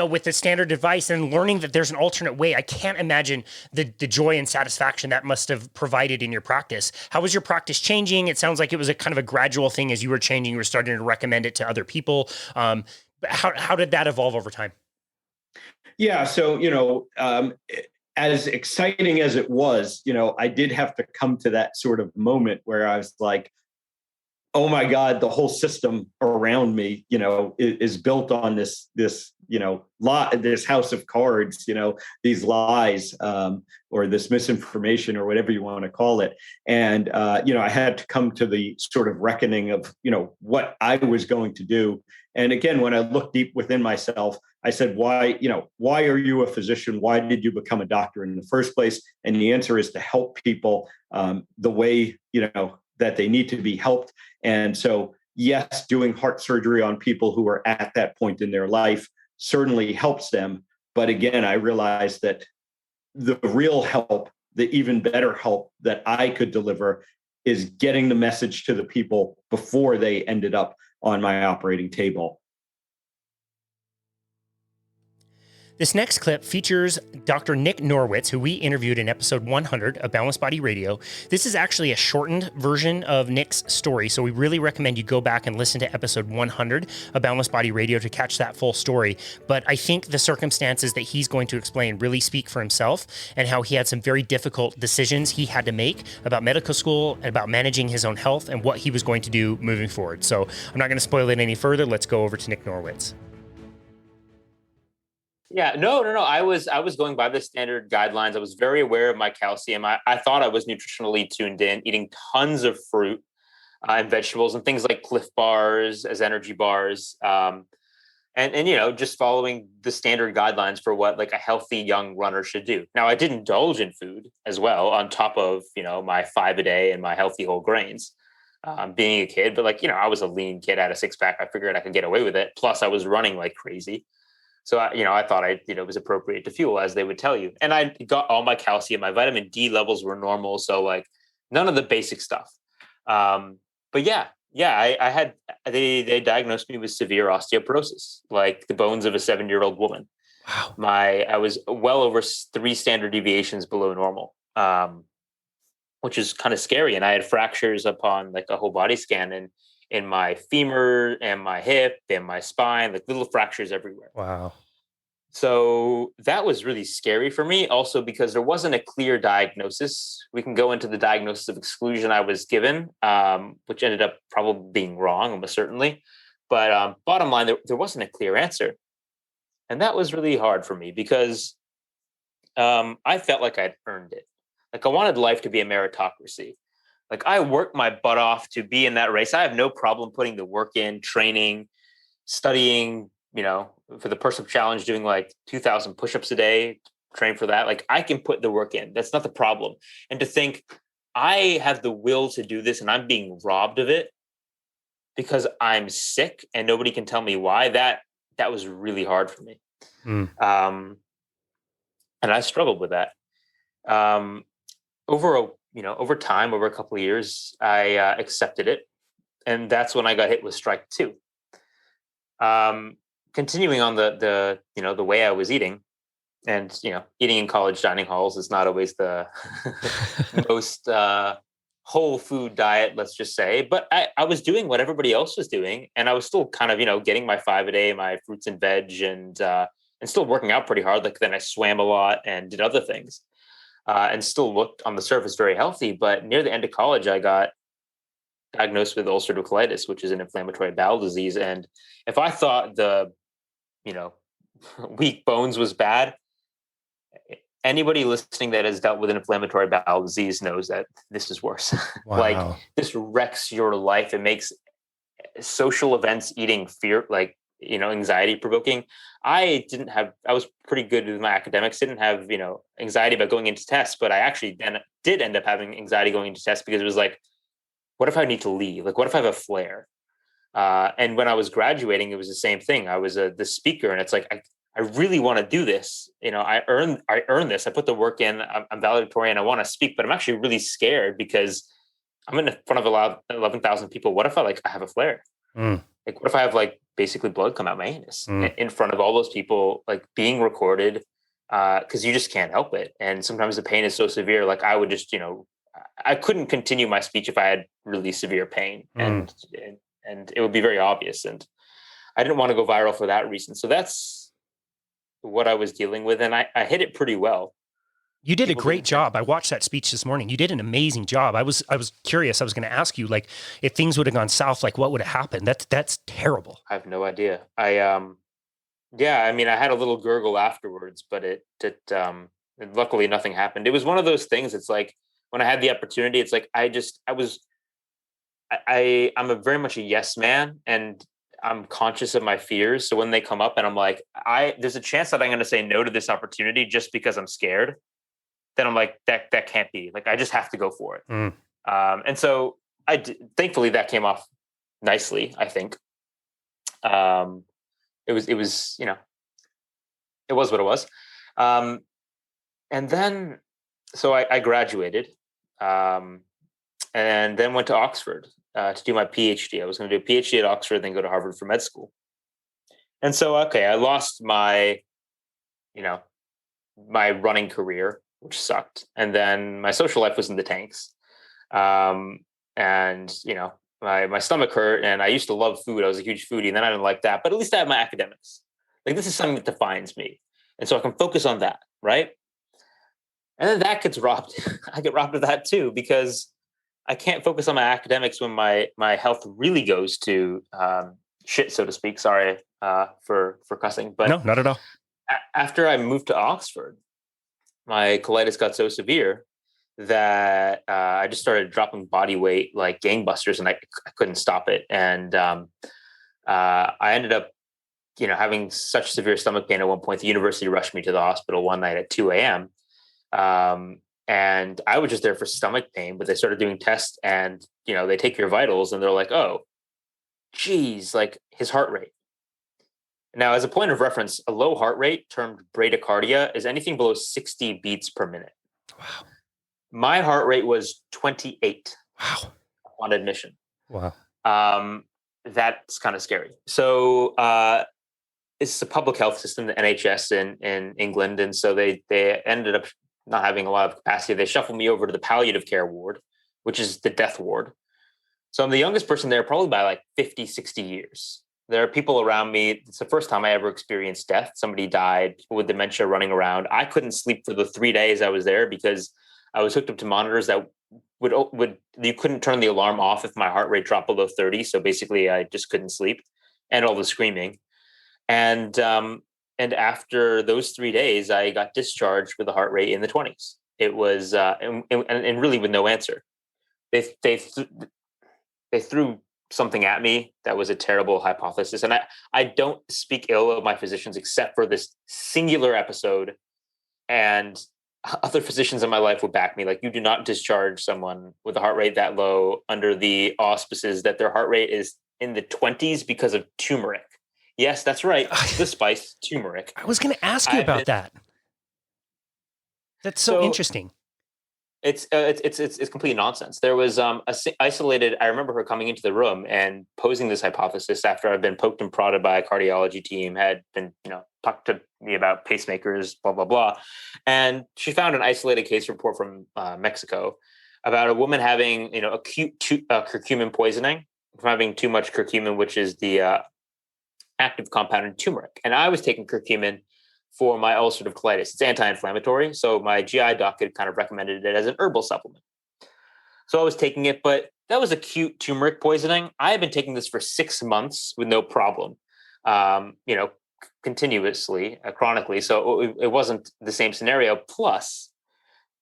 with the standard advice and learning that there's an alternate way. I can't imagine the joy and satisfaction that must have provided in your practice. How was your practice changing? It sounds like it was a kind of a gradual thing as you were changing. You were starting to recommend it to other people. How did that evolve over time? Yeah. So, as exciting as it was, I did have to come to that sort of moment where I was like, oh my God, the whole system around me, is built on this this house of cards, these lies, or this misinformation, or whatever you want to call it. And, I had to come to the sort of reckoning of, what I was going to do. And again, when I looked deep within myself, I said, why are you a physician? Why did you become a doctor in the first place? And the answer is to help people the way, that they need to be helped. And so, yes, doing heart surgery on people who are at that point in their life certainly helps them. But again, I realized that the real help, the even better help that I could deliver, is getting the message to the people before they ended up on my operating table. This next clip features Dr. Nick Norwitz, who we interviewed in episode 100 of Boundless Body Radio. This is actually a shortened version of Nick's story, so we really recommend you go back and listen to episode 100 of Boundless Body Radio to catch that full story. But I think the circumstances that he's going to explain really speak for himself, and how he had some very difficult decisions he had to make about medical school and about managing his own health and what he was going to do moving forward. So I'm not going to spoil it any further. Let's go over to Nick Norwitz. Yeah, no. I was going by the standard guidelines. I was very aware of my calcium. I thought I was nutritionally tuned in, eating tons of fruit and vegetables and things like Cliff Bars as energy bars. and just following the standard guidelines for what like a healthy young runner should do. Now, I did indulge in food as well on top of my 5 a day and my healthy whole grains, being a kid. But like I was a lean kid, I had a 6-pack. I figured I could get away with it. Plus, I was running like crazy, so I thought it was appropriate to fuel, as they would tell you. And I got all my calcium, my vitamin D levels were normal, so like none of the basic stuff. But I had they diagnosed me with severe osteoporosis, like the bones of a 7-year-old woman. Wow. I was well over 3 standard deviations below normal, which is kind of scary. And I had fractures upon like a whole body scan, and in my femur and my hip and my spine, like little fractures everywhere. Wow. So that was really scary for me, also because there wasn't a clear diagnosis. We can go into the diagnosis of exclusion I was given, which ended up probably being wrong, almost certainly. But bottom line, there wasn't a clear answer. And that was really hard for me because I felt like I'd earned it. Like I wanted life to be a meritocracy. Like I worked my butt off to be in that race. I have no problem putting the work in, training, studying, for the personal challenge, doing like 2,000 push-ups a day, train for that. Like I can put the work in. That's not the problem. And to think I have the will to do this and I'm being robbed of it because I'm sick and nobody can tell me why, that was really hard for me. And I struggled with that. Over time, over a couple of years, I accepted it. And that's when I got hit with strike 2. Continuing on the way I was eating, and eating in college dining halls is not always the most whole food diet, let's just say. But I was doing what everybody else was doing, and I was still kind of getting my 5 a day, my fruits and veg, and still working out pretty hard. Like then I swam a lot and did other things, and still looked on the surface very healthy. But near the end of college, I got diagnosed with ulcerative colitis, which is an inflammatory bowel disease. And if I thought the weak bones was bad, anybody listening that has dealt with an inflammatory bowel disease knows that this is worse. Wow. Like this wrecks your life. It makes social events, eating, fear, anxiety provoking. I was pretty good with my academics, didn't have, anxiety about going into tests, but I actually then did end up having anxiety going into tests because it was like, what if I need to leave? Like, what if I have a flare? And when I was graduating, it was the same thing. I was the speaker, and it's like, I really want to do this. I earned this. I put the work in. I'm valedictorian. I want to speak, but I'm actually really scared because I'm in front of 11,000 people. What if I have a flare? Like, what if I have basically blood come out my anus in front of all those people, being recorded? Because you just can't help it. And sometimes the pain is so severe. Like I would just, I couldn't continue my speech if I had really severe pain, and it would be very obvious. And I didn't want to go viral for that reason. So that's what I was dealing with. And I hit it pretty well. You did a great job. I watched that speech this morning. You did an amazing job. I was curious. I was going to ask you, if things would have gone south, what would have happened? That's terrible. I have no idea. I had a little gurgle afterwards, but luckily nothing happened. It was one of those things. It's like when I had the opportunity, it's like I'm very much a yes man, and I'm conscious of my fears. So when they come up and I'm like, there's a chance that I'm going to say no to this opportunity just because I'm scared. Then I'm like, that can't be. I just have to go for it. And so thankfully that came off nicely, I think. It was what it was. And then, so I graduated, and then went to Oxford to do my PhD. I was going to do a PhD at Oxford, then go to Harvard for med school. And so, I lost my running career, which sucked. And then my social life was in the tanks. And, my stomach hurt, and I used to love food. I was a huge foodie, and then I didn't like that. But at least I have my academics. This is something that defines me. And so I can focus on that, right? And then that gets robbed. I get robbed of that too, because I can't focus on my academics when my health really goes to shit, so to speak. Sorry for cussing. But no, not at all. After I moved to Oxford, my colitis got so severe that I just started dropping body weight like gangbusters, and I couldn't stop it. And I ended up having such severe stomach pain at one point, the university rushed me to the hospital one night at 2 a.m. And I was just there for stomach pain, but they started doing tests and, they take your vitals and they're like, oh, geez, like his heart rate. Now, as a point of reference, a low heart rate termed bradycardia is anything below 60 beats per minute. Wow. My heart rate was 28. Wow. On admission. Wow. That's kind of scary. So it's a public health system, the NHS in England. And so they ended up not having a lot of capacity. They shuffled me over to the palliative care ward, which is the death ward. So I'm the youngest person there, probably by like 50, 60 years. There are people around me. It's the first time I ever experienced death. Somebody died, people with dementia running around. I couldn't sleep for the 3 days I was there because I was hooked up to monitors that would you couldn't turn the alarm off if my heart rate dropped below 30. So basically I just couldn't sleep, and all the screaming. And after those 3 days, I got discharged with a heart rate in the 20s. It was and really with no answer. They threw something at me that was a terrible hypothesis. And I don't speak ill of my physicians except for this singular episode. And other physicians in my life would back me. Like, you do not discharge someone with a heart rate that low under the auspices that their heart rate is in the 20s because of turmeric. Yes, that's right. The spice turmeric. I was going to ask you about that. That's so interesting. It's complete nonsense. There was isolated. I remember her coming into the room and posing this hypothesis after I'd been poked and prodded by a cardiology team, had been talked to me about pacemakers, blah blah blah, and she found an isolated case report from Mexico about a woman having acute curcumin poisoning from having too much curcumin, which is the active compound in turmeric. And I was taking curcumin for my ulcerative colitis. It's anti-inflammatory. So my GI doc had kind of recommended it as an herbal supplement. So I was taking it, but that was acute turmeric poisoning. I had been taking this for 6 months with no problem, continuously, chronically. So it wasn't the same scenario. Plus,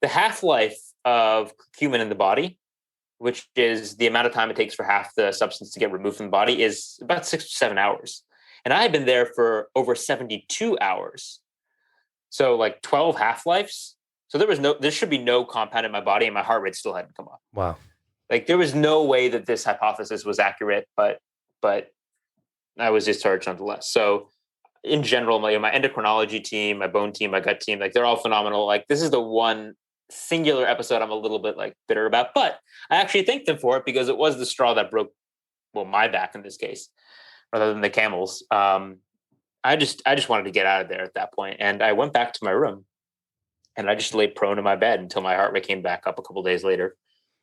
the half-life of curcumin in the body, which is the amount of time it takes for half the substance to get removed from the body, is about 6 to 7 hours. And I had been there for over 72 hours. So like 12 half-lives. So there should be no compound in my body, and my heart rate still hadn't come up. Wow. Like, there was no way that this hypothesis was accurate, but I was discharged nonetheless. So in general, my endocrinology team, my bone team, my gut team, like, they're all phenomenal. Like, this is the one singular episode I'm a little bit like bitter about, but I actually thank them for it because it was the straw that broke, my back in this case, rather than the camel's. I just wanted to get out of there at that point. And I went back to my room and I just lay prone in my bed until my heart rate came back up a couple of days later.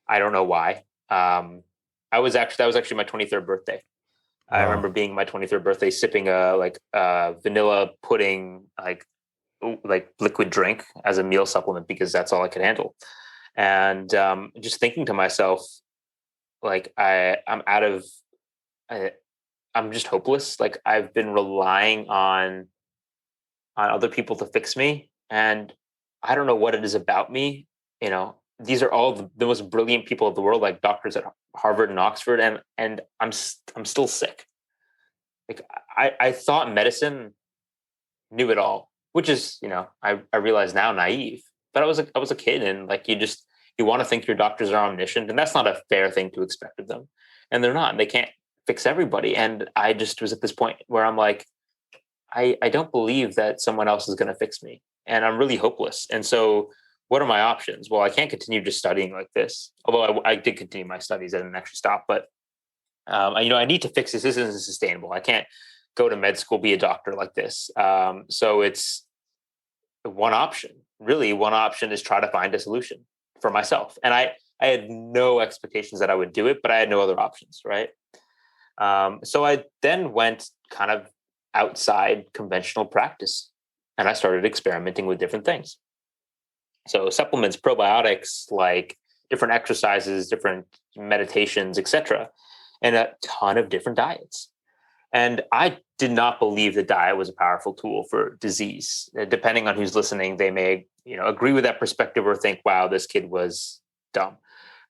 I don't know why. That was actually my 23rd birthday. Wow. I remember being my 23rd birthday, sipping a vanilla pudding, like liquid drink as a meal supplement because that's all I could handle. And just thinking to myself, like, I'm just hopeless. Like, I've been relying on other people to fix me, and I don't know what it is about me. These are all the most brilliant people of the world, like doctors at Harvard and Oxford, and I'm still sick. Like, I thought medicine knew it all, which is, I realize now, naive. But I was a kid, and like, you want to think your doctors are omniscient, and that's not a fair thing to expect of them, and they're not. And they can't fix everybody. And I just was at this point where I'm like, I don't believe that someone else is going to fix me, and I'm really hopeless. And so what are my options? Well, I can't continue just studying like this. Although I did continue my studies. I didn't actually stop, but I need to fix this. This isn't sustainable. I can't go to med school, be a doctor like this. So it's one option. Really, one option is try to find a solution for myself. And I had no expectations that I would do it, but I had no other options, right? So I then went kind of outside conventional practice, and I started experimenting with different things. So supplements, probiotics, like different exercises, different meditations, etc., and a ton of different diets. And I did not believe that diet was a powerful tool for disease. Depending on who's listening, they may, agree with that perspective or think, wow, this kid was dumb.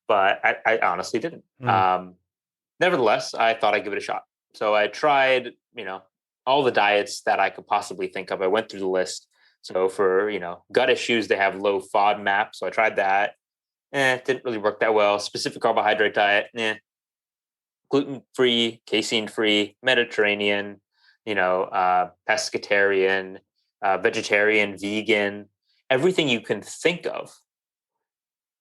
But I honestly didn't. Nevertheless, I thought I'd give it a shot. So I tried, all the diets that I could possibly think of. I went through the list. So for, gut issues, they have low FODMAP. So I tried that. It didn't really work that well. Specific carbohydrate diet, gluten-free, casein-free, Mediterranean, pescatarian, vegetarian, vegan, everything you can think of.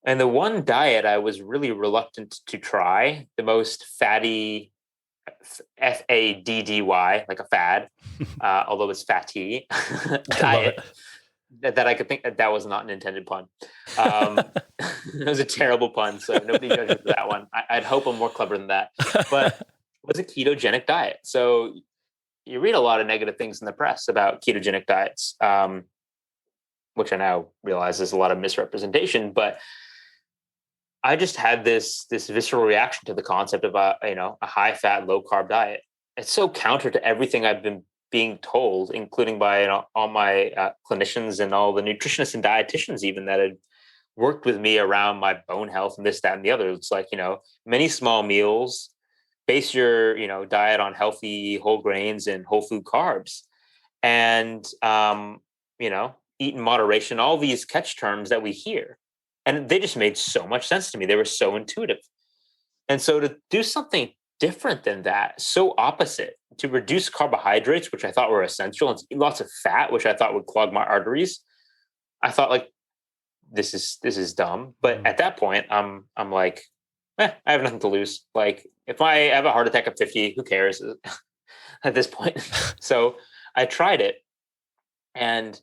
And the one diet I was really reluctant to try, the most fatty, FADDY, like a fad, although it's fatty diet that I could think that was not an intended pun. It was a terrible pun, so nobody judges for that one. I'd hope I'm more clever than that. But it was a ketogenic diet. So you read a lot of negative things in the press about ketogenic diets, which I now realize is a lot of misrepresentation. But I just had this visceral reaction to the concept of a high-fat, low-carb diet. It's so counter to everything I've been being told, including by all my clinicians and all the nutritionists and dietitians even that had worked with me around my bone health and this, that, and the other. It's like, many small meals, base your, diet on healthy whole grains and whole food carbs, and, eat in moderation, all these catch terms that we hear. And they just made so much sense to me. They were so intuitive. And so to do something different than that, so opposite, to reduce carbohydrates, which I thought were essential, and to eat lots of fat, which I thought would clog my arteries, I thought, like, this is dumb. But at that point, I'm like, I have nothing to lose. Like, if I have a heart attack at 50, who cares at this point? So I tried it, and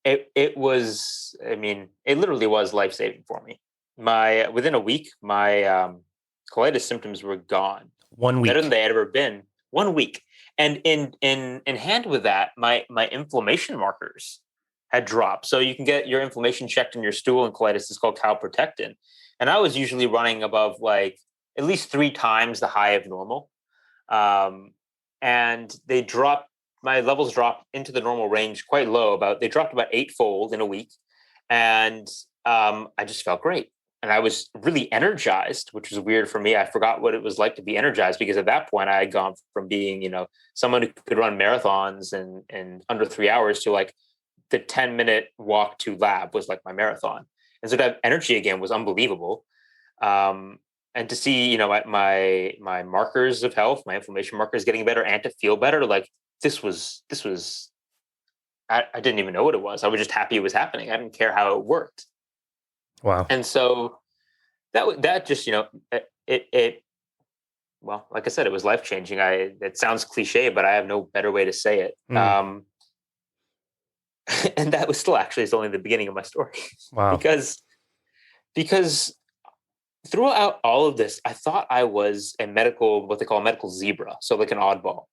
it was, it literally was life-saving for me. Within a week, my colitis symptoms were gone. 1 week. Better than they had ever been. 1 week. And in hand with that, my inflammation markers had dropped. So you can get your inflammation checked in your stool, and colitis is called calprotectin. And I was usually running above like at least 3 times the high of normal. And my levels dropped into the normal range quite low. They dropped about 8-fold in a week. And I just felt great. And I was really energized, which was weird for me. I forgot what it was like to be energized, because at that point I had gone from being, someone who could run marathons in under 3 hours to like the 10-minute walk to lab was like my marathon. And so to have energy again was unbelievable. And to see, my markers of health, my inflammation markers getting better, and to feel better, like this was, I didn't even know what it was. I was just happy it was happening. I didn't care how it worked. Wow. And so that just, well, like I said, it was life-changing. It sounds cliche, but I have no better way to say it. And that was still actually, it's only the beginning of my story. Wow. because throughout all of this, I thought I was what they call a medical zebra. So like an oddball.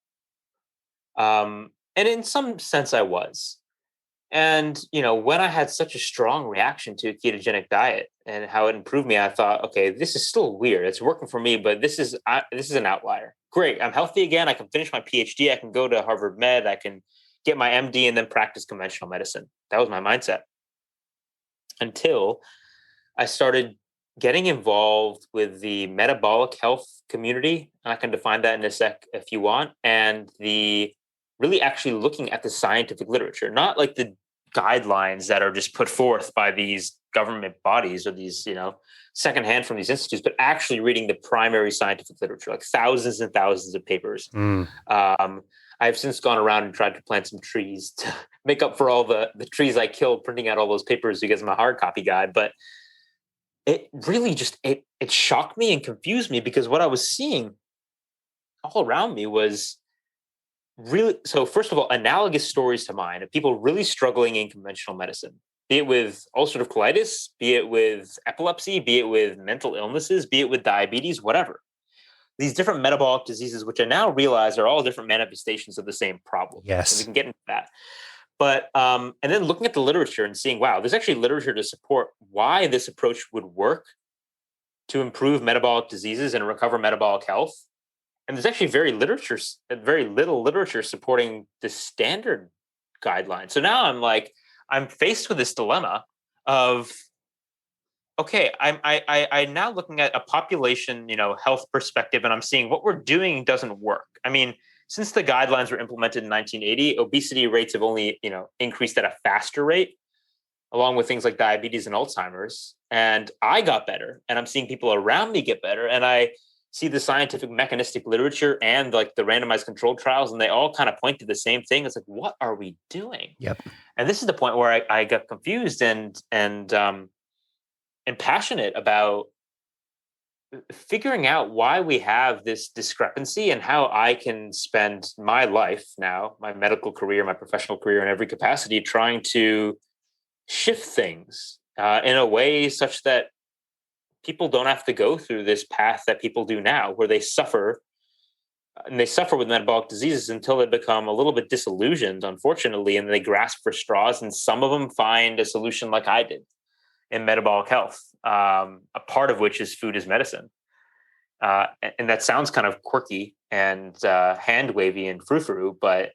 And in some sense I was. And, when I had such a strong reaction to a ketogenic diet and how it improved me, I thought, okay, this is still weird. It's working for me, but this is an outlier. Great. I'm healthy again. I can finish my PhD. I can go to Harvard Med. I can get my MD and then practice conventional medicine. That was my mindset until I started getting involved with the metabolic health community. And I can define that in a sec if you want. And really actually looking at the scientific literature, not like the guidelines that are just put forth by these government bodies or these, secondhand from these institutes, but actually reading the primary scientific literature, like thousands and thousands of papers. I've since gone around and tried to plant some trees to make up for all the trees I killed printing out all those papers because I'm a hard copy guy. But it really just, it shocked me and confused me, because what I was seeing all around me was really, so first of all, analogous stories to mine of people really struggling in conventional medicine, be it with ulcerative colitis, be it with epilepsy, be it with mental illnesses, be it with diabetes, whatever. These different metabolic diseases, which I now realize are all different manifestations of the same problem. Yes. And we can get into that. But, and then looking at the literature and seeing, wow, there's actually literature to support why this approach would work to improve metabolic diseases and recover metabolic health. And there's actually very little literature supporting the standard guidelines. So now I'm faced with this dilemma of, okay, I'm now looking at a population, health perspective, and I'm seeing what we're doing doesn't work. I mean, since the guidelines were implemented in 1980, obesity rates have only, increased at a faster rate, along with things like diabetes and Alzheimer's. And I got better, and I'm seeing people around me get better. And I see the scientific mechanistic literature and like the randomized controlled trials, and they all kind of point to the same thing. It's like, what are we doing? Yep. And this is the point where I got confused and passionate about figuring out why we have this discrepancy and how I can spend my life now, my medical career, my professional career in every capacity, trying to shift things in a way such that people don't have to go through this path that people do now, where they suffer, and they suffer with metabolic diseases until they become a little bit disillusioned, unfortunately, and they grasp for straws. And some of them find a solution like I did in metabolic health, a part of which is food is medicine. And that sounds kind of quirky and hand wavy and frou-frou, but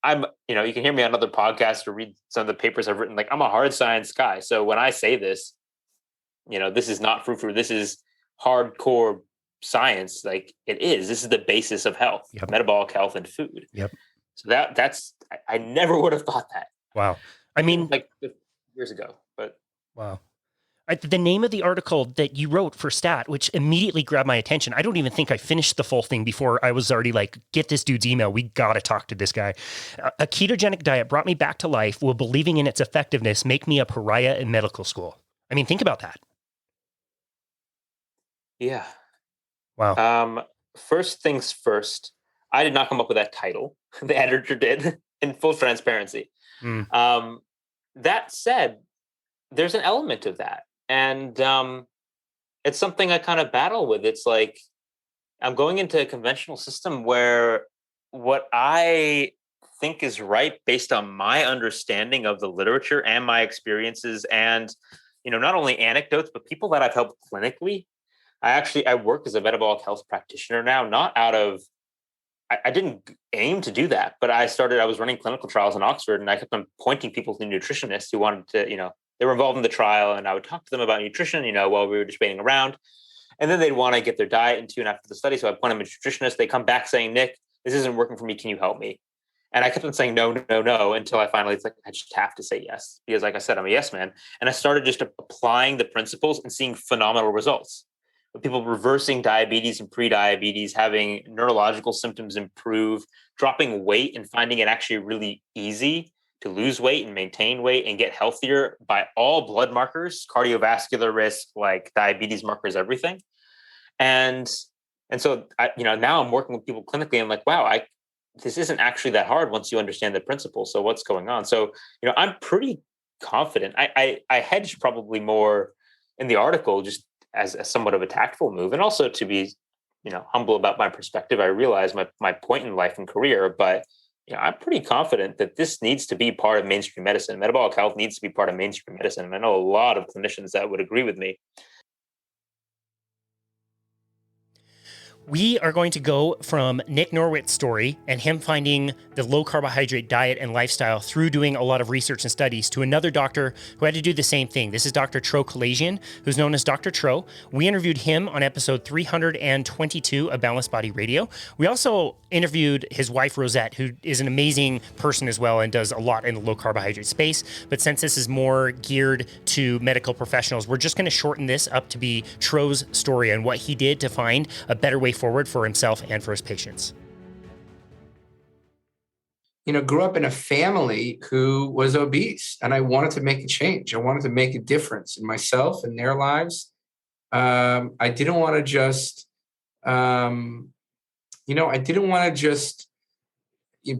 you can hear me on other podcasts or read some of the papers I've written. Like, I'm a hard science guy. So when I say this, this is not frou-frou. This is hardcore science. Like, it is. This is the basis of health, yep. Metabolic health and food. Yep. So that's, I never would have thought that. Wow. I mean, like years ago, but wow. The name of the article that you wrote for Stat, which immediately grabbed my attention. I don't even think I finished the full thing before I was already like, get this dude's email. We got to talk to this guy. A ketogenic diet brought me back to life. Will believing in its effectiveness make me a pariah in medical school? I mean, think about that. Yeah. Wow. First things first, I did not come up with that title. The editor did, in full transparency. That said, there's an element of that. And it's something I kind of battle with. It's like, I'm going into a conventional system where what I think is right based on my understanding of the literature and my experiences and, not only anecdotes, but people that I've helped clinically. I work as a metabolic health practitioner now, not out of, I didn't aim to do that, but I was running clinical trials in Oxford, and I kept on pointing people to nutritionists who wanted to, they were involved in the trial, and I would talk to them about nutrition, while we were debating around. And then they'd want to get their diet in tune after the study. So I point them to a nutritionist. They come back saying, Nick, this isn't working for me. Can you help me? And I kept on saying no, until I finally, I just have to say yes. Because like I said, I'm a yes man. And I started just applying the principles and seeing phenomenal results. People reversing diabetes and pre-diabetes, having neurological symptoms improve, dropping weight and finding it actually really easy to lose weight and maintain weight and get healthier by all blood markers, cardiovascular risk, like diabetes markers, everything. And so now I'm working with people clinically. I'm like, wow, this isn't actually that hard once you understand the principle. So what's going on? So, I'm pretty confident. I hedged probably more in the article, just as somewhat of a tactful move, and also to be, humble about my perspective. I realize my point in life and career, but I'm pretty confident that this needs to be part of mainstream medicine. Metabolic health needs to be part of mainstream medicine. And I know a lot of clinicians that would agree with me. We are going to go from Nick Norwitt's story and him finding the low carbohydrate diet and lifestyle through doing a lot of research and studies to another doctor who had to do the same thing. This is Dr. Tro, who's known as Dr. Tro. We interviewed him on episode 322 of Boundless Body Radio. We also interviewed his wife, Rosette, who is an amazing person as well and does a lot in the low carbohydrate space. But since this is more geared to medical professionals, we're just going to shorten this up to be Tro's story and what he did to find a better way forward for himself and for his patients. Grew up in a family who was obese, and I wanted to make a change. I wanted to make a difference in myself and their lives. I didn't want to just, I didn't want to just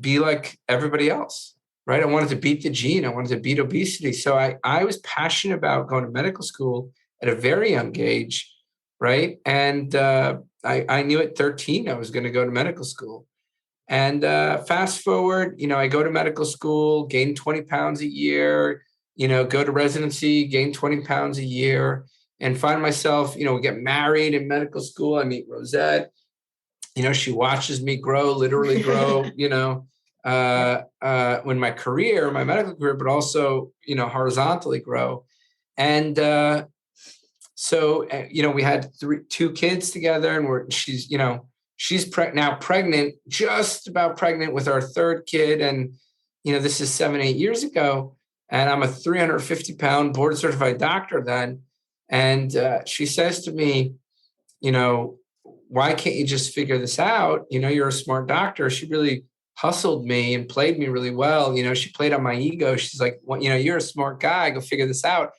be like everybody else, right? I wanted to beat the gene. I wanted to beat obesity. So I was passionate about going to medical school at a very young age, right? And I knew at 13 I was going to go to medical school. And fast forward, I go to medical school, gain 20 pounds a year, go to residency, gain 20 pounds a year, and find myself, we get married in medical school. I meet Rosette. She watches me grow, literally grow, when my medical career, but also, horizontally grow. And so, we had two kids together, and she's, She's now pregnant, just about pregnant with our third kid. And, this is 7-8 years ago. And I'm a 350-pound board certified doctor then. And she says to me, why can't you just figure this out? You're a smart doctor. She really hustled me and played me really well. She played on my ego. She's like, well, you're a smart guy. Go figure this out.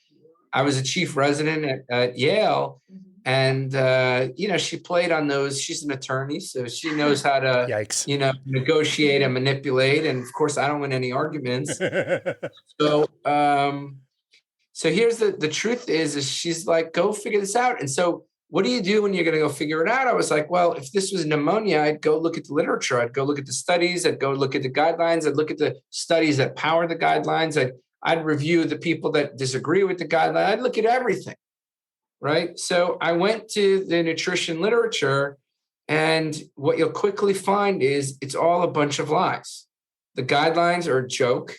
I was a chief resident at Yale. And, she played on those. She's an attorney, so she knows how to, Yikes. negotiate and manipulate. And of course, I don't win any arguments. So here's the truth is she's like, go figure this out. And so what do you do when you're going to go figure it out? I was like, well, if this was pneumonia, I'd go look at the literature. I'd go look at the studies. I'd go look at the guidelines. I'd look at the studies that power the guidelines. I'd review the people that disagree with the guideline. I'd look at everything, right? So I went to the nutrition literature, and what you'll quickly find is it's all a bunch of lies. The guidelines are a joke.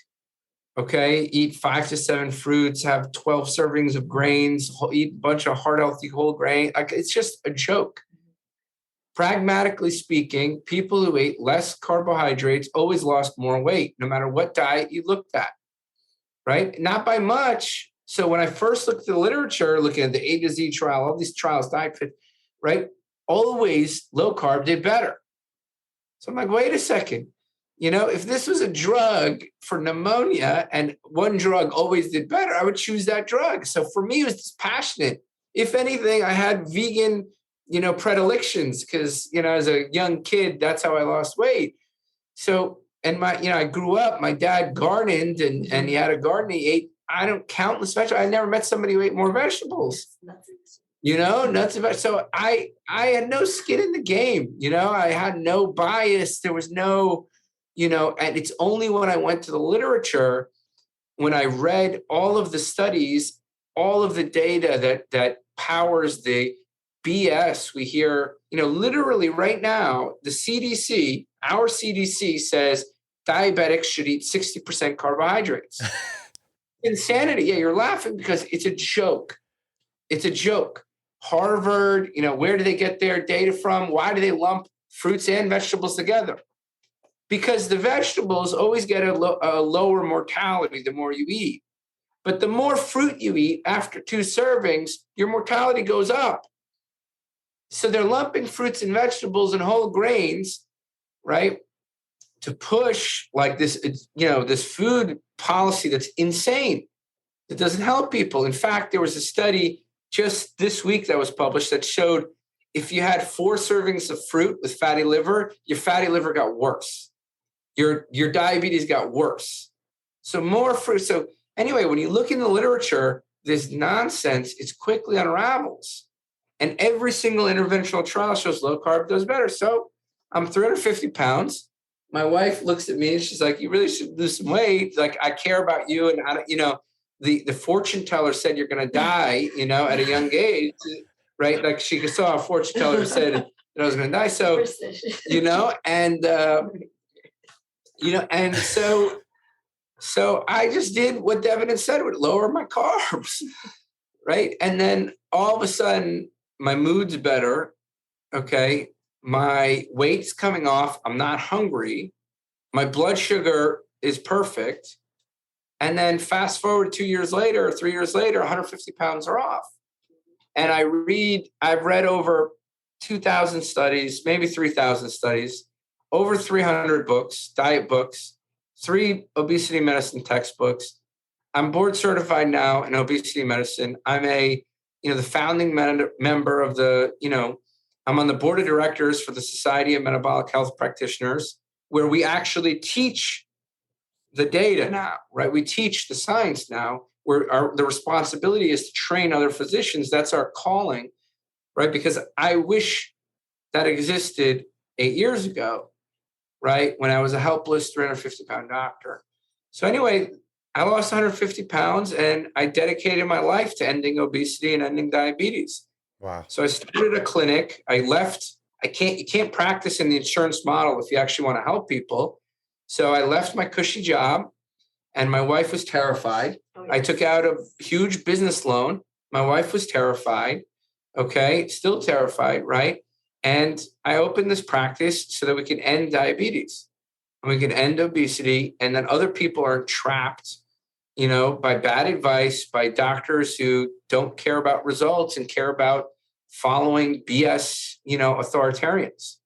Okay, eat 5 to 7 fruits, have 12 servings of grains, eat a bunch of heart healthy whole grain. It's just a joke. Pragmatically speaking, people who ate less carbohydrates always lost more weight, no matter what diet you looked at, right? Not by much. So when I first looked at the literature, looking at the A to Z trial, all these trials, diet fit, right? Always low carb did better. So I'm like, wait a second. If this was a drug for pneumonia and one drug always did better, I would choose that drug. So for me, it was just passionate. If anything, I had vegan, predilections because, as a young kid, that's how I lost weight. So, and I grew up, my dad gardened and he had a garden. He ate, countless vegetables. I never met somebody who ate more vegetables. Nuts and vegetables. So I had no skin in the game. I had no bias. There was no, and it's only when I went to the literature, when I read all of the studies, all of the data that powers the BS we hear, literally right now, the CDC, our CDC says diabetics should eat 60% carbohydrates. Insanity. Yeah, you're laughing because it's a joke. It's a joke. Harvard, where do they get their data from? Why do they lump fruits and vegetables together? Because the vegetables always get a lower mortality the more you eat. But the more fruit you eat after 2 servings, your mortality goes up. So they're lumping fruits and vegetables and whole grains, right, to push like this, this food policy that's insane. It doesn't help people. In fact, there was a study just this week that was published that showed if you had 4 servings of fruit with fatty liver, your fatty liver got worse. Your diabetes got worse. So more fruit. So anyway, when you look in the literature, this nonsense, it quickly unravels. And every single interventional trial shows low carb does better. So I'm 350 pounds. My wife looks at me and she's like, you really should lose some weight. Like, I care about you. And the fortune teller said you're going to die, at a young age, right? Like she saw a fortune teller said that I was going to die. So, and so I just did what the evidence said would lower my carbs, right? And then all of a sudden, my mood's better, okay? My weight's coming off. I'm not hungry. My blood sugar is perfect. And then fast forward 2 years later, or 3 years later, 150 pounds are off. And I've read over 2,000 studies, maybe 3,000 studies, over 300 books, diet books, 3 obesity medicine textbooks. I'm board certified now in obesity medicine. I'm the founding member of I'm on the board of directors for the Society of Metabolic Health Practitioners, where we actually teach the data now, right? We teach the science now, where the responsibility is to train other physicians. That's our calling, right? Because I wish that existed 8 years ago, right? When I was a helpless 350-pound doctor. So anyway, I lost 150 pounds and I dedicated my life to ending obesity and ending diabetes. Wow. So I started a clinic. I left. You can't practice in the insurance model if you actually want to help people. So I left my cushy job and my wife was terrified. Oh, yes. I took out a huge business loan. My wife was terrified. Okay. Still terrified. Right. And I opened this practice so that we can end diabetes and we can end obesity, and that other people are trapped, by bad advice, by doctors who don't care about results and care about following BS, authoritarians.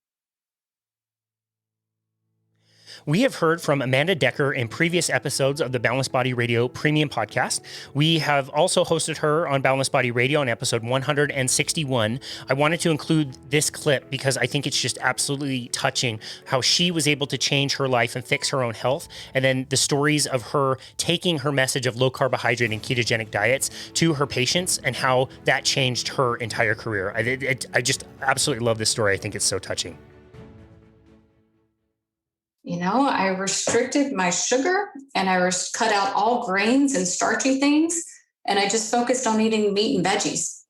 We have heard from Amanda Decker in previous episodes of the Boundless Body Radio Premium Podcast. We have also hosted her on Boundless Body Radio on episode 161. I wanted to include this clip because I think it's just absolutely touching how she was able to change her life and fix her own health. And then the stories of her taking her message of low carbohydrate and ketogenic diets to her patients and how that changed her entire career. I just absolutely love this story. I think it's so touching. I restricted my sugar and I cut out all grains and starchy things. And I just focused on eating meat and veggies.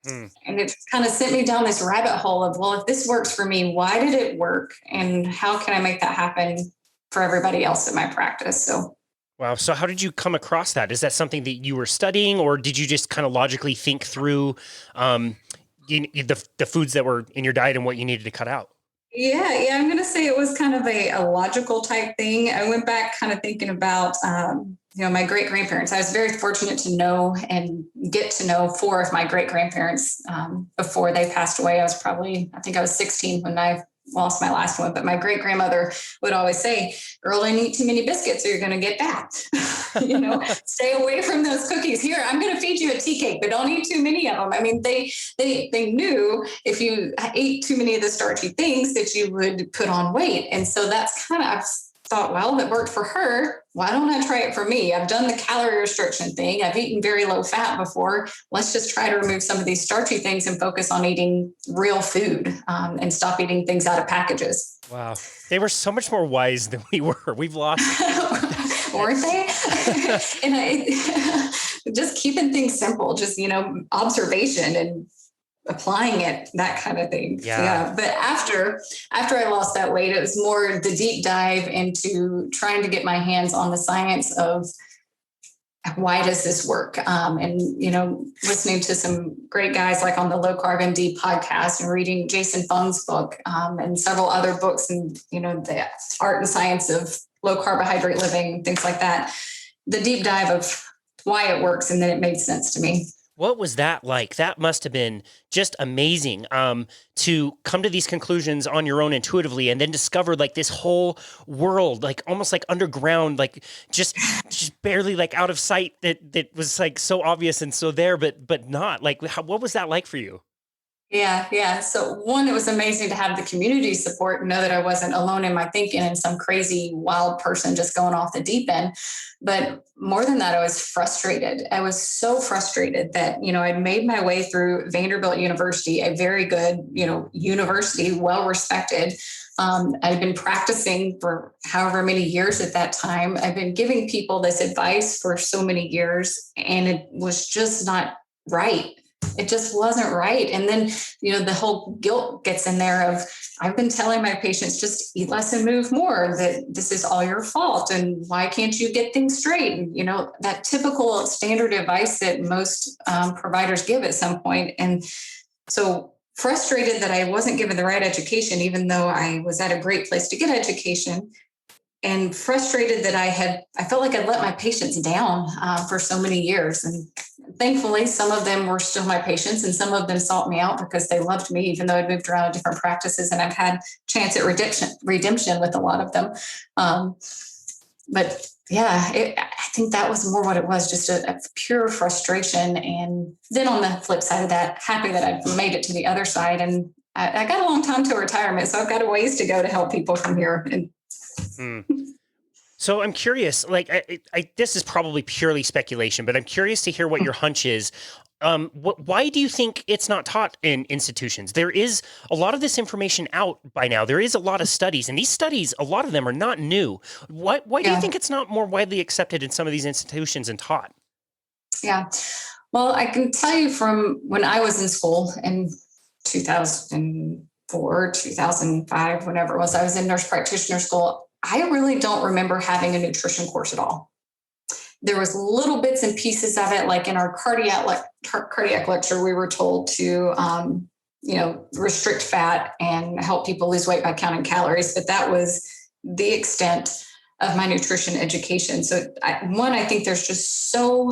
And it kind of sent me down this rabbit hole of, well, if this works for me, why did it work? And how can I make that happen for everybody else in my practice? So. Wow. So how did you come across that? Is that something that you were studying, or did you just kind of logically think through the foods that were in your diet and what you needed to cut out? Yeah. I'm going to say it was kind of a logical type thing. I went back kind of thinking about, my great-grandparents. I was very fortunate to know and get to know 4 of my great-grandparents before they passed away. I think I was 16 when I lost my last one. But my great-grandmother would always say, girl, don't eat too many biscuits or you're going to get fat. Stay away from those cookies. Here, I'm going to feed you a tea cake, but don't eat too many of them. I mean, they knew if you ate too many of the starchy things that you would put on weight. And so that's kind of, I've thought, well, that worked for her. Why don't I try it for me? I've done the calorie restriction thing. I've eaten very low fat before. Let's just try to remove some of these starchy things and focus on eating real food and stop eating things out of packages. Wow. They were so much more wise than we were. We've lost. Weren't they? And just keeping things simple, just, observation and applying it, that kind of thing. Yeah. But after I lost that weight, it was more the deep dive into trying to get my hands on the science of why does this work? And, listening to some great guys like on the Low Carb MD podcast and reading Jason Fung's book and several other books and, the art and science of low carbohydrate living, things like that. The deep dive of why it works. And then it made sense to me. What was that like? That must have been just amazing to come to these conclusions on your own intuitively and then discover like this whole world, like almost like underground, like just barely like out of sight that was like so obvious and so there, but not like, what was that like for you? Yeah. So one, it was amazing to have the community support and know that I wasn't alone in my thinking and some crazy wild person just going off the deep end. But more than that, I was frustrated. I was so frustrated that, I'd made my way through Vanderbilt University, a very good, university, well-respected. I'd been practicing for however many years at that time. I've been giving people this advice for so many years, and it was just not right. It just wasn't right. And then, the whole guilt gets in there of, I've been telling my patients, just eat less and move more, that this is all your fault. And why can't you get things straight? And, that typical standard advice that most providers give at some point. And so frustrated that I wasn't given the right education, even though I was at a great place to get education. And frustrated that I felt like I'd let my patients down for so many years. And thankfully, some of them were still my patients and some of them sought me out because they loved me, even though I'd moved around to different practices and I've had chance at redemption with a lot of them. But yeah, I think that was more what it was, just a pure frustration. And then on the flip side of that, happy that I'd made it to the other side. And I got a long time to retirement, so I've got a ways to go to help people from here. So I'm curious, like, this is probably purely speculation, but I'm curious to hear what your hunch is. Why do you think it's not taught in institutions? There is a lot of this information out by now. There is a lot of studies, and these studies, a lot of them are not new. Why do you think it's not more widely accepted in some of these institutions and taught? Yeah. Well, I can tell you from when I was in school in 2004, 2005, whenever it was, I was in nurse practitioner school. I really don't remember having a nutrition course at all. There was little bits and pieces of it, like in our cardiac lecture, we were told to restrict fat and help people lose weight by counting calories. But that was the extent of my nutrition education. So I think there's just so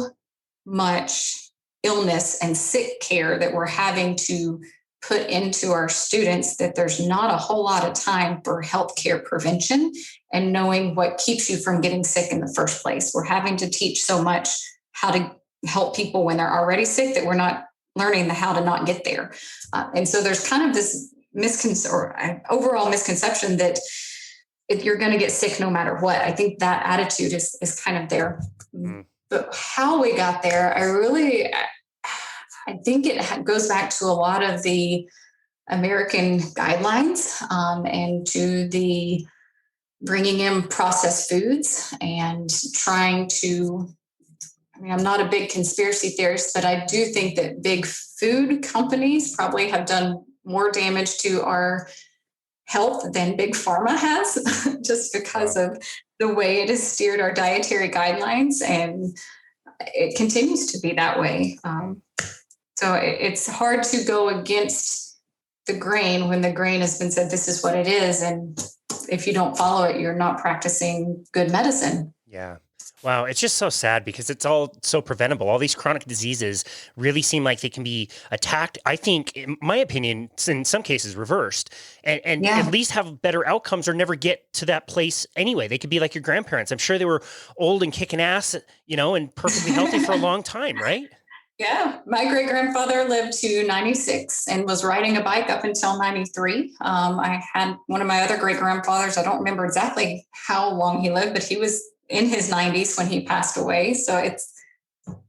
much illness and sick care that we're having to put into our students that there's not a whole lot of time for healthcare prevention and knowing what keeps you from getting sick in the first place. We're having to teach so much how to help people when they're already sick that we're not learning how to not get there. And so there's kind of this overall misconception that if you're going to get sick no matter what. I think that attitude is kind of there. But how we got there, I think it goes back to a lot of the American guidelines and to the bringing in processed foods and trying to, I'm not a big conspiracy theorist, but I do think that big food companies probably have done more damage to our health than big pharma has, just because of the way it has steered our dietary guidelines. And it continues to be that way. So it's hard to go against the grain when the grain has been said, this is what it is. And if you don't follow it, you're not practicing good medicine. Yeah. Wow. It's just so sad because it's all so preventable. All these chronic diseases really seem like they can be attacked. I think, in my opinion, in some cases reversed and at least have better outcomes or never get to that place anyway. They could be like your grandparents. I'm sure they were old and kicking ass, and perfectly healthy for a long time, right? Yeah. My great grandfather lived to 96 and was riding a bike up until 93. I had one of my other great grandfathers. I don't remember exactly how long he lived, but he was in his 90s when he passed away. So it's,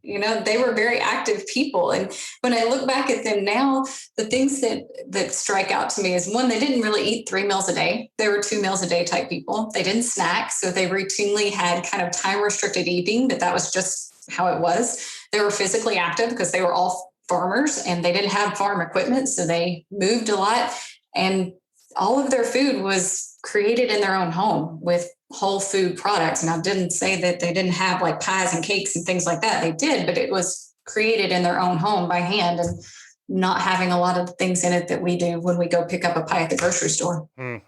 they were very active people. And when I look back at them now, the things that strike out to me is, one, they didn't really eat 3 meals a day. They were 2 meals a day type people. They didn't snack. So they routinely had kind of time restricted eating, but that was just how it was. They were physically active because they were all farmers and they didn't have farm equipment. So they moved a lot, and all of their food was created in their own home with whole food products. And I didn't say that they didn't have like pies and cakes and things like that. They did, but it was created in their own home by hand and not having a lot of things in it that we do when we go pick up a pie at the grocery store.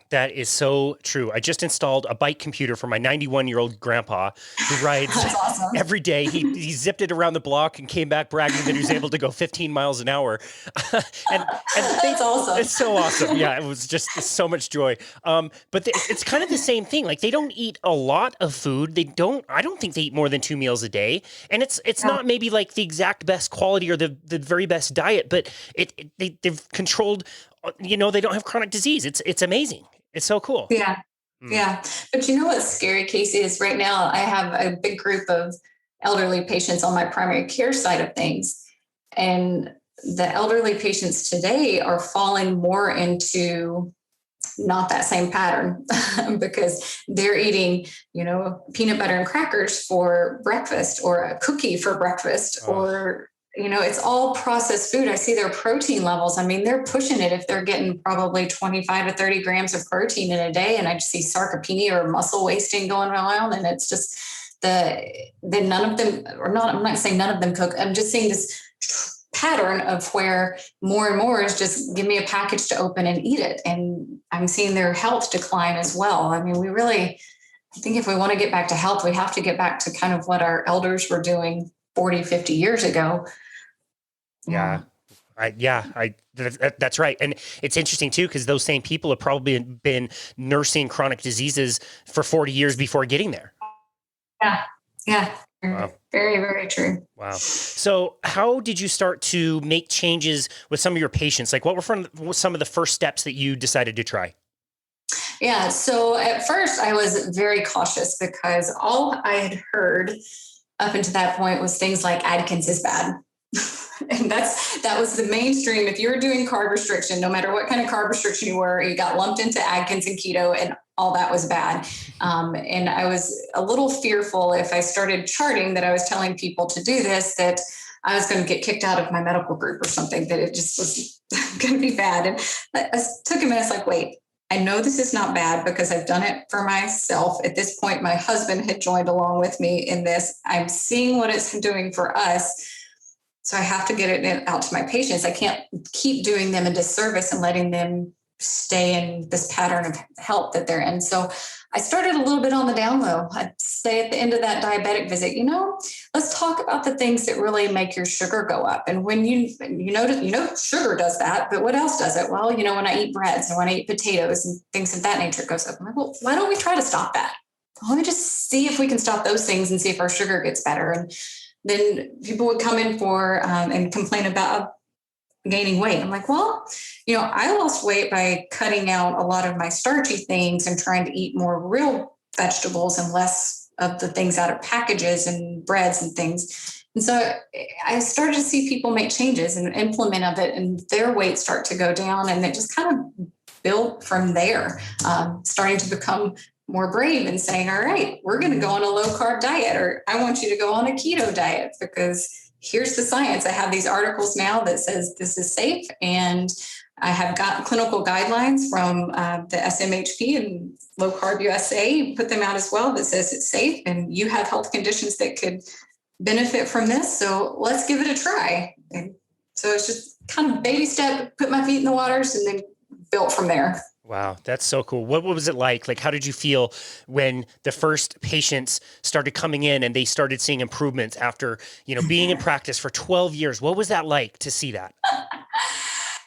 That is so true. I just installed a bike computer for my 91-year-old grandpa who rides awesome. every day. He zipped it around the block and came back bragging that he was able to go 15 miles an hour. and That's awesome. It's so awesome. Yeah, it was just so much joy. But it's kind of the same thing. Like, they don't eat a lot of food. I don't think they eat more than 2 meals a day. And it's not maybe like the exact best quality or the very best diet, but they've controlled, they don't have chronic disease. It's amazing. It's so cool. Yeah. Yeah. But what's scary, Casey, is right now I have a big group of elderly patients on my primary care side of things. And the elderly patients today are falling more into not that same pattern because they're eating, peanut butter and crackers for breakfast, or a cookie for breakfast, or it's all processed food. I see their protein levels. They're pushing it if they're getting probably 25 to 30 grams of protein in a day. And I just see sarcopenia or muscle wasting going around. And it's just none of them, or not, I'm not saying none of them cook. I'm just seeing this pattern of where more and more is just give me a package to open and eat it. And I'm seeing their health decline as well. I think if we want to get back to health, we have to get back to kind of what our elders were doing 40, 50 years ago. Yeah. That's right. And it's interesting too, because those same people have probably been nursing chronic diseases for 40 years before getting there. Yeah. Yeah. Wow. Very, very true. Wow. So how did you start to make changes with some of your patients? Like, what were some of the first steps that you decided to try? Yeah. So at first I was very cautious because all I had heard up until that point was things like Atkins is bad. And that was the mainstream. If you were doing carb restriction, no matter what kind of carb restriction you were, you got lumped into Atkins and keto, and all that was bad. And I was a little fearful if I started charting that I was telling people to do this, that I was going to get kicked out of my medical group or something, that it just was going to be bad. And I took a minute. It's like, wait, I know this is not bad because I've done it for myself. At this point, my husband had joined along with me in this. I'm seeing what it's doing for us. So I have to get it out to my patients. I can't keep doing them a disservice and letting them stay in this pattern of health that they're in. So I started a little bit on the down low. I'd say at the end of that diabetic visit, let's talk about the things that really make your sugar go up. And when you notice, sugar does that, but what else does it? Well, when I eat breads and when I eat potatoes and things of that nature, it goes up. I'm like, well, why don't we try to stop that? Let me just see if we can stop those things and see if our sugar gets better. And then people would come in for and complain about gaining weight. I'm like, well, I lost weight by cutting out a lot of my starchy things and trying to eat more real vegetables and less of the things out of packages and breads and things. And so I started to see people make changes and implement of it, and their weight start to go down. And it just kind of built from there, starting to become more brave and saying, all right, we're going to go on a low carb diet, or I want you to go on a keto diet because here's the science. I have these articles now that says this is safe, and I have got clinical guidelines from the SMHP and Low Carb USA, put them out as well, that says it's safe and you have health conditions that could benefit from this. So let's give it a try. And so it's just kind of baby step, put my feet in the waters, and then built from there. Wow, that's so cool. What was it like? Like, how did you feel when the first patients started coming in and they started seeing improvements after, being in practice for 12 years? What was that like to see that?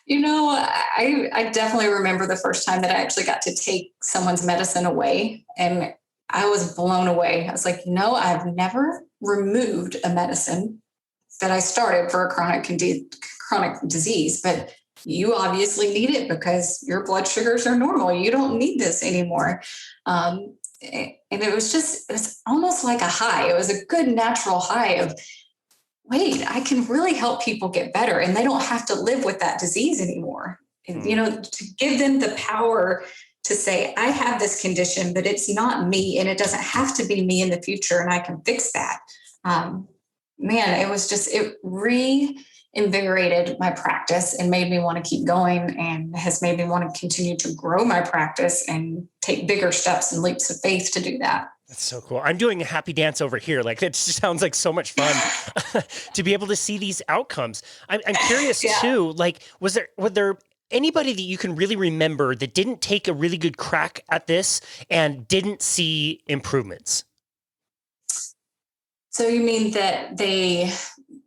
I definitely remember the first time that I actually got to take someone's medicine away, and I was blown away. I was like, I've never removed a medicine that I started for a chronic disease, but you obviously need it because your blood sugars are normal. You don't need this anymore. And it was almost like a high. It was a good natural high of, wait, I can really help people get better, and they don't have to live with that disease anymore. And, to give them the power to say, I have this condition, but it's not me, and it doesn't have to be me in the future, and I can fix that. It reinvigorated my practice and made me want to keep going, and has made me want to continue to grow my practice and take bigger steps and leaps of faith to do that. That's so cool. I'm doing a happy dance over here. Like, it just sounds like so much fun to be able to see these outcomes. I'm curious too, like, was there anybody that you can really remember that didn't take a really good crack at this and didn't see improvements? So you mean that they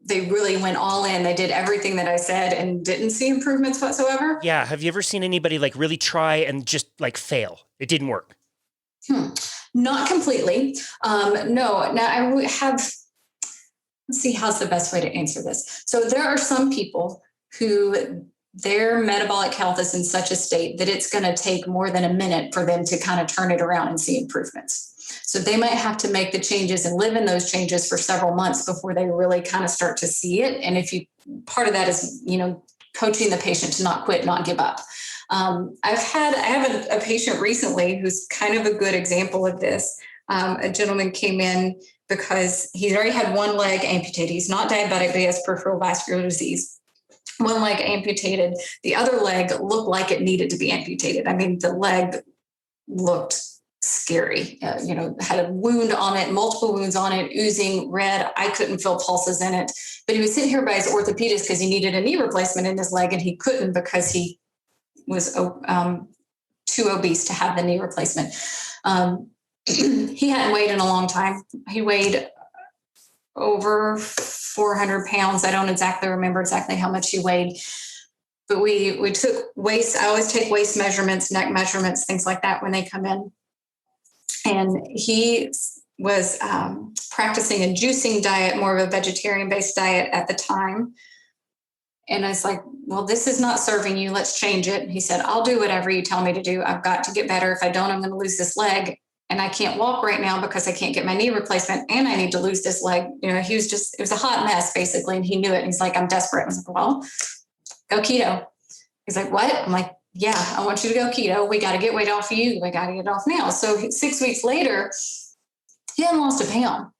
really went all in, they did everything that I said and didn't see improvements whatsoever? Yeah. Have you ever seen anybody like really try and just like fail? It didn't work. Not completely. No. Now I have, let's see, how's the best way to answer this? So there are some people who their metabolic health is in such a state that it's going to take more than a minute for them to kind of turn it around and see improvements. So they might have to make the changes and live in those changes for several months before they really kind of start to see it. And part of that is, coaching the patient to not quit, not give up. I have a patient recently who's kind of a good example of this. A gentleman came in because he's already had one leg amputated. He's not diabetic, but he has peripheral vascular disease. One leg amputated. The other leg looked like it needed to be amputated. I mean, the leg looked scary, had a wound on it, multiple wounds on it, oozing red. I couldn't feel pulses in it, but he was sitting here by his orthopedist because he needed a knee replacement in his leg, and he couldn't because he was too obese to have the knee replacement. He hadn't weighed in a long time. He weighed over 400 pounds. I don't remember exactly how much he weighed, but we took waist. I always take waist measurements, neck measurements, things like that when they come in. And he was practicing a juicing diet, more of a vegetarian-based diet at the time. And I was like, well, this is not serving you. Let's change it. And he said, I'll do whatever you tell me to do. I've got to get better. If I don't, I'm going to lose this leg. And I can't walk right now because I can't get my knee replacement, and I need to lose this leg. It was a hot mess basically. And he knew it. And he's like, I'm desperate. I was like, well, go keto. He's like, what? I'm like, yeah, I want you to go keto. We got to get weight off of you. We got to get it off now. So 6 weeks later, he hadn't lost a pound,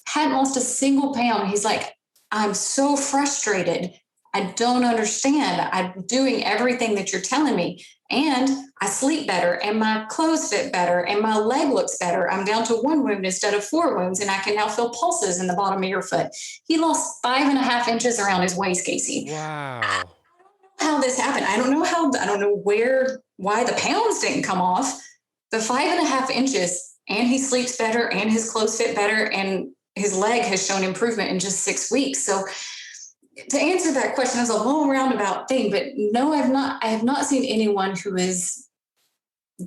hadn't lost a single pound. He's like, I'm so frustrated. I don't understand. I'm doing everything that you're telling me, and I sleep better, and my clothes fit better, and my leg looks better. I'm down to 1 wound instead of 4 wounds, and I can now feel pulses in the bottom of your foot. He lost 5.5 inches around his waist, Casey. Wow. How this happened. I don't know why the pounds didn't come off. The 5.5 inches, and he sleeps better, and his clothes fit better, and his leg has shown improvement in just 6 weeks. So to answer that question, that's a long roundabout thing, but no, I have not seen anyone who has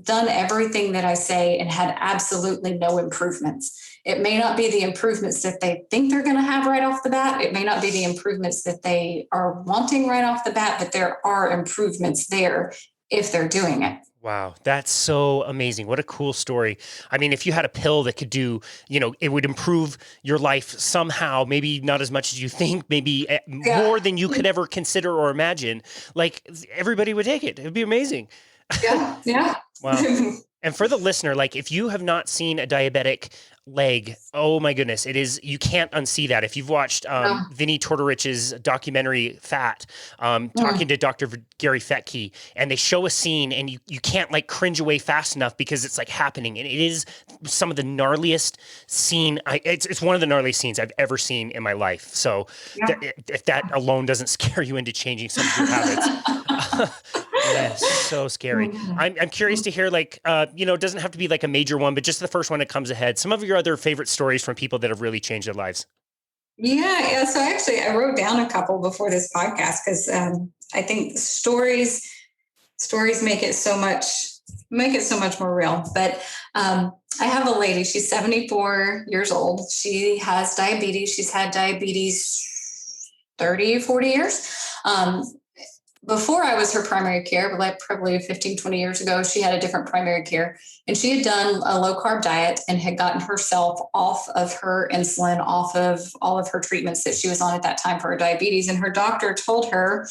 done everything that I say and had absolutely no improvements. It may not be the improvements that they think they're going to have right off the bat. It may not be the improvements that they are wanting right off the bat, but there are improvements there if they're doing it. Wow, that's so amazing. What a cool story. I mean, if you had a pill that could do, it would improve your life somehow, maybe not as much as you think, maybe more than you could ever consider or imagine, like everybody would take it. It'd be amazing. Yeah. Yeah. Wow. And for the listener, like if you have not seen a diabetic leg, oh my goodness, you can't unsee that. If you've watched Vinnie Tortorich's documentary Fat, talking to Dr. Gary Fettke, and they show a scene and you can't like cringe away fast enough because it's like happening. And it is some of the gnarliest scene. It's one of the gnarliest scenes I've ever seen in my life. So if that alone doesn't scare you into changing some of your habits. Yeah, so scary. I'm curious to hear, like, it doesn't have to be like a major one, but just the first one that comes ahead. Some of your other favorite stories from people that have really changed their lives. Yeah. So actually, I wrote down a couple before this podcast because I think stories make it so much more real. But I have a lady. She's 74 years old. She has diabetes. She's had diabetes 30, 40 years. Before I was her primary care, but like probably 15, 20 years ago, she had a different primary care, and she had done a low-carb diet and had gotten herself off of her insulin, off of all of her treatments that she was on at that time for her diabetes. And her doctor told her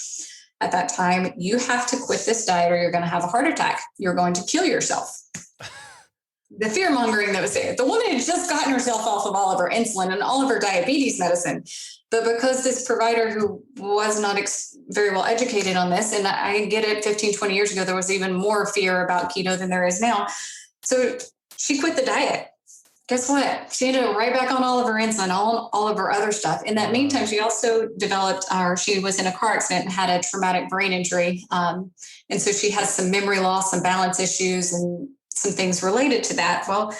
at that time, you have to quit this diet or you're going to have a heart attack. You're going to kill yourself. The fear mongering that was there. The woman had just gotten herself off of all of her insulin and all of her diabetes medicine. But because this provider who was not very well educated on this, and I get it, 15, 20 years ago, there was even more fear about keto than there is now. So she quit the diet. Guess what? She ended up right back on all of her insulin, all of her other stuff. In that meantime, she also she was in a car accident and had a traumatic brain injury. And so she has some memory loss, some balance issues, and some things related to that. Well,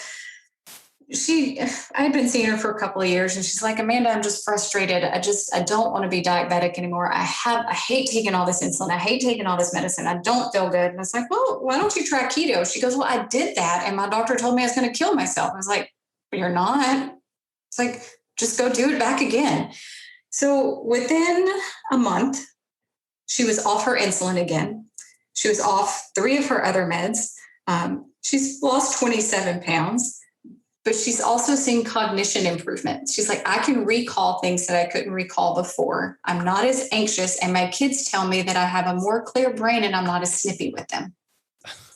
I had been seeing her for a couple of years, and she's like, Amanda, I'm just frustrated. I don't want to be diabetic anymore. I hate taking all this insulin. I hate taking all this medicine. I don't feel good. And I was like, well, why don't you try keto? She goes, well, I did that, and my doctor told me I was going to kill myself. I was like, but you're not. It's like, just go do it back again. So within a month, she was off her insulin again. She was off 3 of her other meds. She's lost 27 pounds. But she's also seeing cognition improvement. She's like, I can recall things that I couldn't recall before. I'm not as anxious. And my kids tell me that I have a more clear brain and I'm not as snippy with them.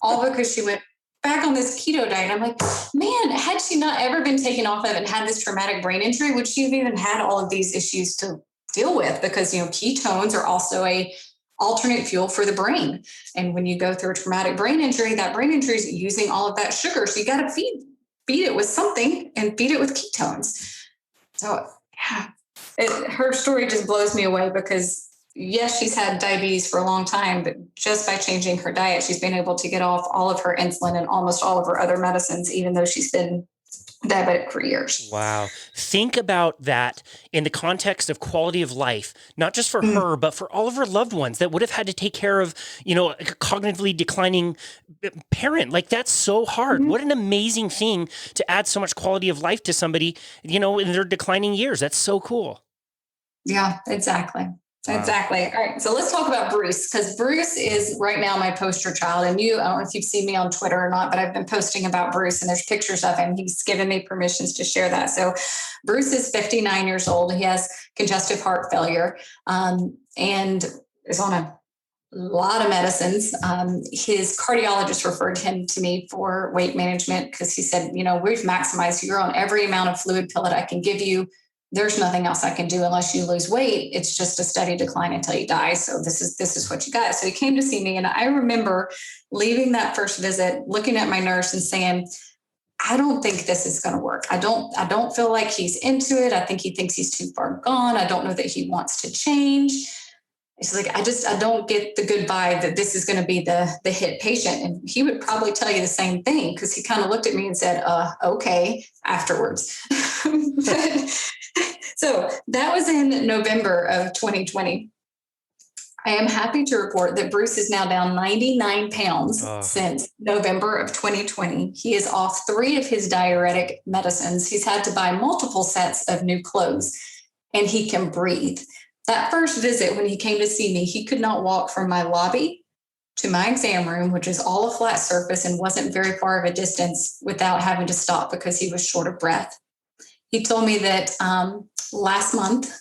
All because she went back on this keto diet. I'm like, man, had she not ever been taken off of it and had this traumatic brain injury, would she have even had all of these issues to deal with? Because, ketones are also a alternate fuel for the brain. And when you go through a traumatic brain injury, that brain injury is using all of that sugar. So you got to feed it with something and feed it with ketones. So her story just blows me away because yes, she's had diabetes for a long time, but just by changing her diet, she's been able to get off all of her insulin and almost all of her other medicines, even though she's been diabetic for years. Wow. Think about that in the context of quality of life, not just for her, but for all of her loved ones that would have had to take care of, a cognitively declining parent. Like that's so hard. What an amazing thing to add so much quality of life to somebody, in their declining years. That's so cool. Yeah, exactly. Wow. Exactly. All right. So let's talk about Bruce, because Bruce is right now my poster child. And I don't know if you've seen me on Twitter or not, but I've been posting about Bruce and there's pictures of him. He's given me permissions to share that. So Bruce is 59 years old. He has congestive heart failure and is on a lot of medicines. His cardiologist referred him to me for weight management because he said, we've maximized. You're on every amount of fluid pill that I can give you. there's nothing else I can do unless you lose weight. It's just a steady decline until you die. So this is what you got. So he came to see me, and I remember leaving that first visit, looking at my nurse and saying, I don't think this is going to work. I don't feel like he's into it. I think he thinks he's too far gone. I don't know that he wants to change. It's like, I don't get the good vibe that this is going to be the hit patient. And he would probably tell you the same thing, because he kind of looked at me and said, okay, afterwards. So that was in November of 2020. I am happy to report that Bruce is now down 99 pounds since November of 2020. He is off 3 of his diuretic medicines. He's had to buy multiple sets of new clothes, and he can breathe. That first visit, when he came to see me, he could not walk from my lobby to my exam room, which is all a flat surface and wasn't very far of a distance, without having to stop because he was short of breath. He told me that last month,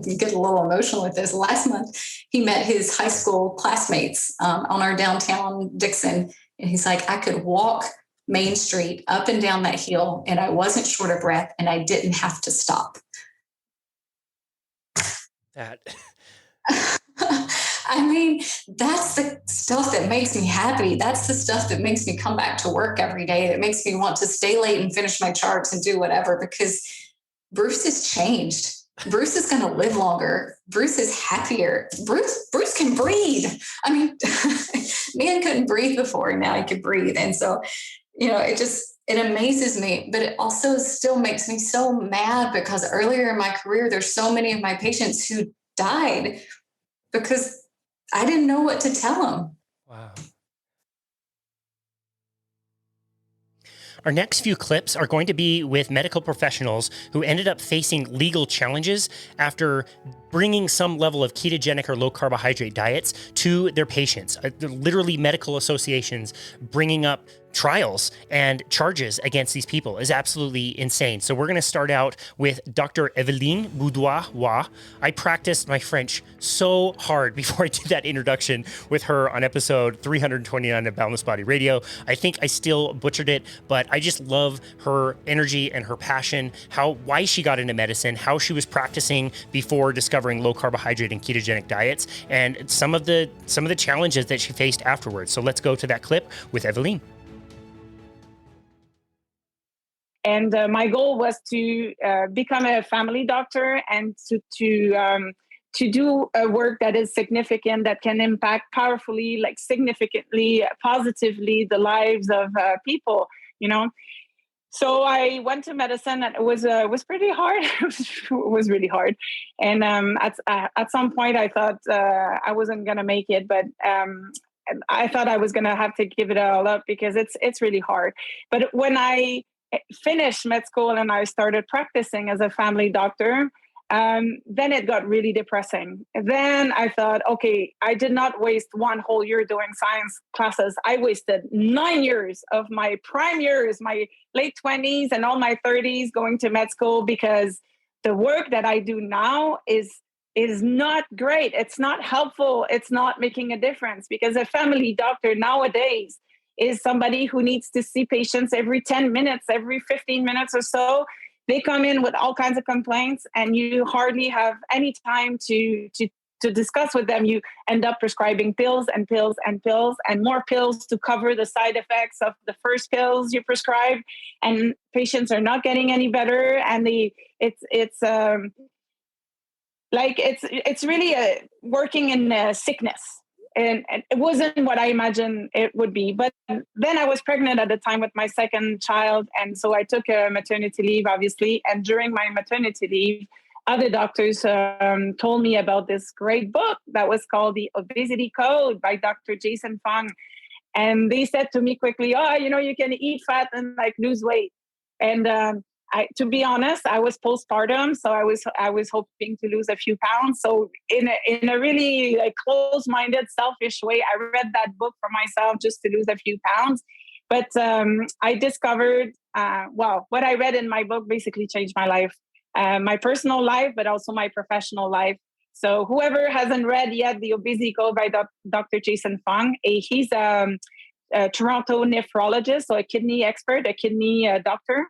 you get a little emotional with this, last month he met his high school classmates on our downtown Dixon. And he's like, I could walk Main Street up and down that hill, and I wasn't short of breath, and I didn't have to stop. That. I mean, that's the stuff that makes me happy. That's the stuff that makes me come back to work every day, that makes me want to stay late and finish my charts and do whatever, because Bruce has changed. Bruce is going to live longer. Bruce is happier. Bruce can breathe. I mean, man couldn't breathe before, and now he can breathe. And so, it amazes me, but it also still makes me so mad, because earlier in my career, there's so many of my patients who died because I didn't know what to tell them. Wow. Our next few clips are going to be with medical professionals who ended up facing legal challenges after bringing some level of ketogenic or low carbohydrate diets to their patients. Literally, medical associations bringing up trials and charges against these people is absolutely insane. So we're going to start out with Dr. Evelyne Boudoir. I practiced my French so hard before I did that introduction with her on episode 329 of Boundless Body Radio. I think I still butchered it, but I just love her energy and her passion, why she got into medicine, how she was practicing before discovering low carbohydrate and ketogenic diets, and some of the challenges that she faced afterwards. So let's go to that clip with Evelyne. And my goal was to become a family doctor and to do a work that is significant, that can impact powerfully, like significantly, positively the lives of people, So I went to medicine, and it was pretty hard. It was really hard. And at some point I thought I wasn't going to make it, but I thought I was going to have to give it all up, because it's really hard. But when I finished med school and I started practicing as a family doctor, then it got really depressing. Then I thought, okay, I did not waste one whole year doing science classes. I wasted 9 years of my prime years, my late 20s and all my 30s going to med school, because the work that I do now is not great. It's not helpful. It's not making a difference, because a family doctor nowadays is somebody who needs to see patients every 10 minutes, every 15 minutes or so. They come in with all kinds of complaints, and you hardly have any time to discuss with them. You end up prescribing pills and pills and pills and more pills to cover the side effects of the first pills you prescribe, and patients are not getting any better. And it's really working in sickness. And it wasn't what I imagined it would be. But then I was pregnant at the time with my second child. And so I took a maternity leave, obviously. And during my maternity leave, other doctors told me about this great book that was called The Obesity Code by Dr. Jason Fung. And they said to me quickly, you can eat fat and lose weight. And to be honest, I was postpartum, so I was hoping to lose a few pounds. So in a really close-minded, selfish way, I read that book for myself just to lose a few pounds. But I discovered, what I read in my book basically changed my life, my personal life, but also my professional life. So whoever hasn't read yet The Obesity Code by Dr. Jason Fung, he's a Toronto nephrologist, so a kidney expert, a kidney doctor.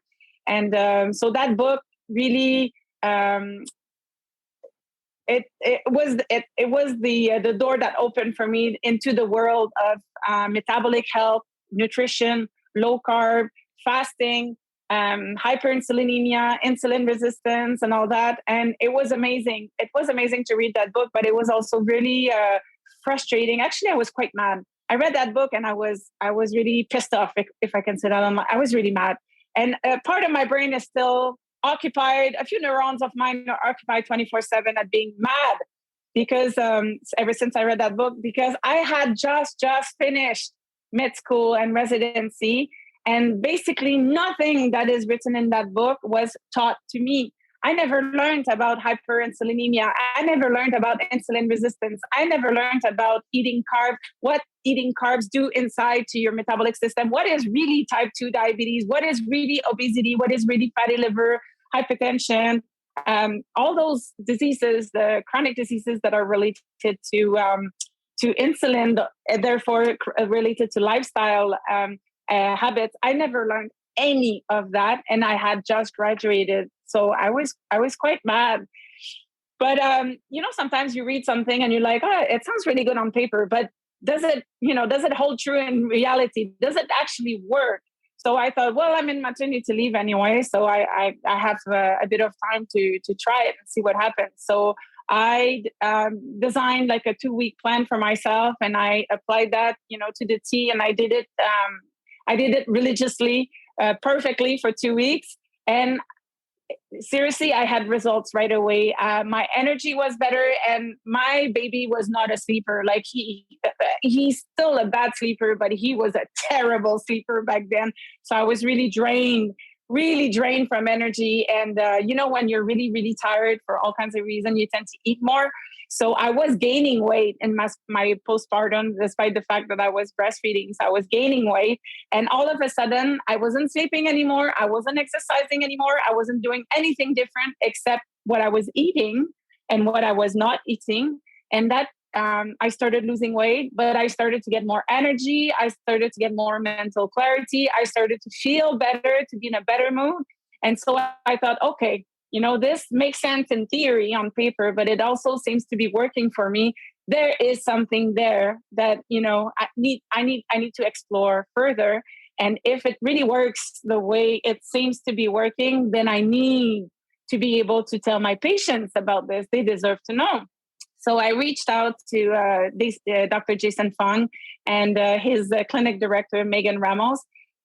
And so that book really it was the door that opened for me into the world of metabolic health, nutrition, low carb, fasting, hyperinsulinemia, insulin resistance, and all that. And it was amazing. It was amazing to read that book, but it was also really frustrating. Actually, I was quite mad. I read that book and I was really pissed off, if I can say that. I was really mad. And part of my brain is still occupied. A few neurons of mine are occupied 24/7 at being mad because ever since I read that book, because I had just finished med school and residency, and basically nothing that is written in that book was taught to me. I never learned about hyperinsulinemia. I never learned about insulin resistance. I never learned about eating carbs, what eating carbs do inside to your metabolic system. What is really type 2 diabetes? What is really obesity? What is really fatty liver, hypertension? All those diseases, the chronic diseases that are related to insulin, therefore related to lifestyle habits. I never learned any of that, and I had just graduated, so I was quite mad. But sometimes you read something and you're like, oh, it sounds really good on paper, but does it hold true in reality? Does it actually work? So I thought, well, I'm in maternity leave anyway, so I have a bit of time to try it and see what happens. So I designed like a 2-week plan for myself, and I applied that, to the T, and I did it. I did it religiously, perfectly for 2 weeks, and seriously, I had results right away. My energy was better, and my baby was not a sleeper. Like he's still a bad sleeper, but he was a terrible sleeper back then. So I was really drained from energy. And when you're really, really tired for all kinds of reasons, you tend to eat more. So I was gaining weight in my postpartum, despite the fact that I was breastfeeding. So I was gaining weight. And all of a sudden, I wasn't sleeping anymore. I wasn't exercising anymore. I wasn't doing anything different except what I was eating and what I was not eating. And that I started losing weight, but I started to get more energy. I started to get more mental clarity. I started to feel better, to be in a better mood. And so I thought, okay, this makes sense in theory on paper, but it also seems to be working for me. There is something there that, I need to explore further. And if it really works the way it seems to be working, then I need to be able to tell my patients about this. They deserve to know. So I reached out to Dr. Jason Fung and his clinic director, Megan Ramos.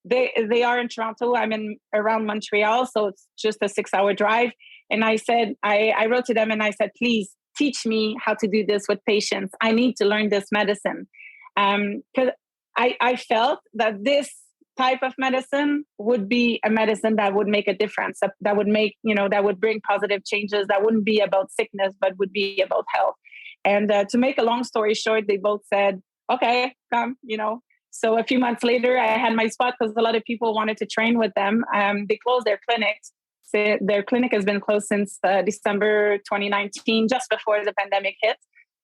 They are in Toronto. I'm around Montreal, so it's just a 6-hour drive. And I said, I wrote to them and I said, please teach me how to do this with patients. I need to learn this medicine. Because I felt that this type of medicine would be a medicine that would make a difference, that would make, that would bring positive changes, that wouldn't be about sickness, but would be about health. And to make a long story short, they both said, okay, come, So a few months later, I had my spot because a lot of people wanted to train with them. They closed their clinics. So their clinic has been closed since December 2019, just before the pandemic hit.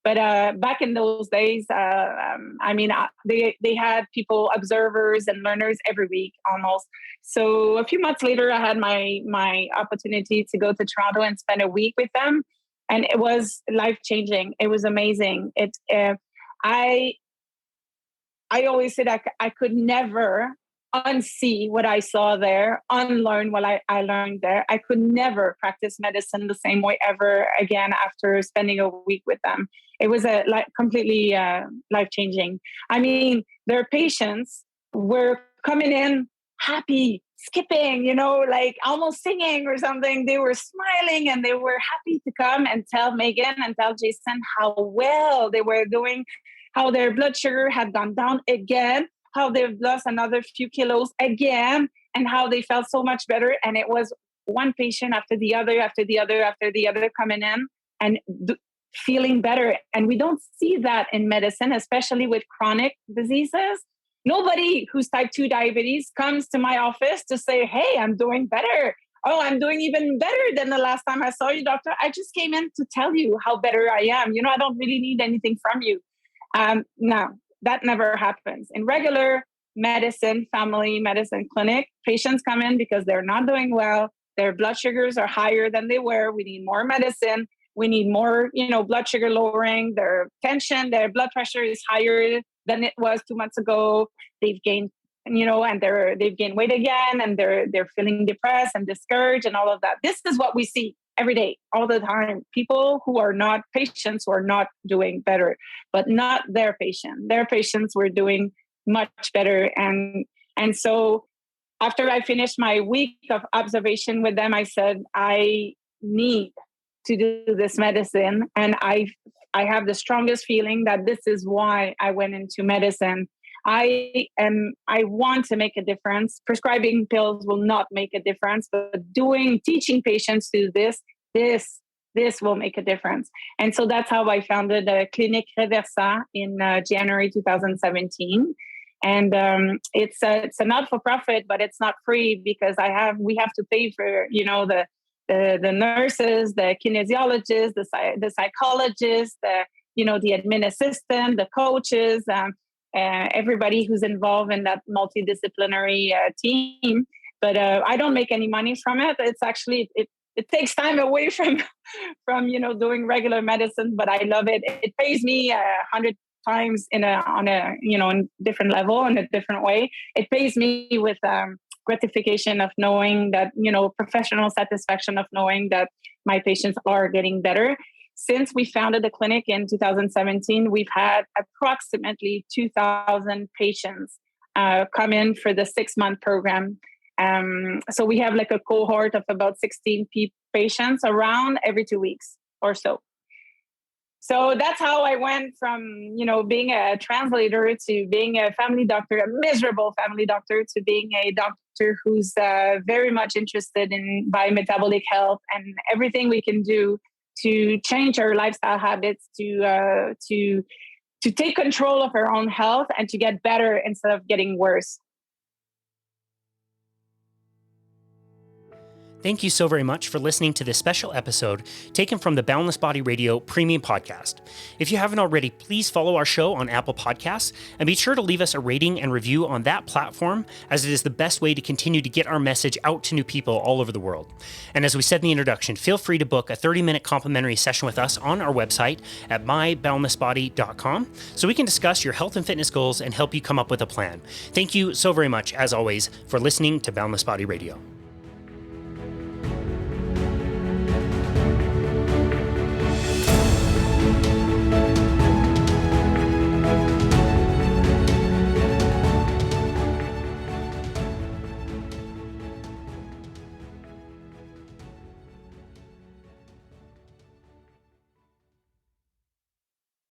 But back in those days, they had people, observers and learners every week almost. So a few months later, I had my opportunity to go to Toronto and spend a week with them. And it was life-changing. It was amazing. I always said I could never unsee what I saw there, unlearn what I learned there. I could never practice medicine the same way ever again after spending a week with them. It was completely life-changing. I mean, their patients were coming in happy, skipping, like almost singing or something. They were smiling and they were happy to come and tell Megan and tell Jason how well they were doing, how their blood sugar had gone down again, how they've lost another few kilos again, and how they felt so much better. And it was one patient after the other, after the other, after the other coming in and feeling better. And we don't see that in medicine, especially with chronic diseases. Nobody who's type 2 diabetes comes to my office to say, hey, I'm doing better. Oh, I'm doing even better than the last time I saw you, doctor. I just came in to tell you how better I am. I don't really need anything from you. No, that never happens. In regular medicine, family medicine clinic, patients come in because they're not doing well. Their blood sugars are higher than they were. We need more medicine. We need more, blood sugar lowering. Their tension, their blood pressure is higher than it was 2 months ago. They've gained, and they've gained weight again, and they're feeling depressed and discouraged and all of that. This is what we see every day, all the time. People who are not patients, who are not doing better, but not their patient. Their patients were doing much better. And so after I finished my week of observation with them, I said, I need to do this medicine. And I have the strongest feeling that this is why I went into medicine. I want to make a difference. Prescribing pills will not make a difference, but teaching patients to do this will make a difference. And so that's how I founded the Clinique Reversa in January 2017. And it's a not-for-profit, but it's not free because we have to pay for the nurses, the kinesiologists, the psychologists, the admin assistant, the coaches, everybody who's involved in that multidisciplinary team. But I don't make any money from it. It's actually it takes time away from doing regular medicine, but I love it. It pays me 100 times on a different level, in a different way. It pays me with gratification of knowing that, professional satisfaction of knowing that my patients are getting better. Since we founded the clinic in 2017, we've had approximately 2,000 patients come in for the 6-month program. So we have like a cohort of about 16 patients around every 2 weeks or so. So that's how I went from, being a translator to being a family doctor, a miserable family doctor, to being a doctor who's very much interested in biometabolic health and everything we can do to change our lifestyle habits, to take control of our own health and to get better instead of getting worse. Thank you so very much for listening to this special episode taken from the Boundless Body Radio Premium Podcast. If you haven't already, please follow our show on Apple Podcasts and be sure to leave us a rating and review on that platform, as it is the best way to continue to get our message out to new people all over the world. And as we said in the introduction, feel free to book a 30-minute complimentary session with us on our website at myboundlessbody.com so we can discuss your health and fitness goals and help you come up with a plan. Thank you so very much, as always, for listening to Boundless Body Radio.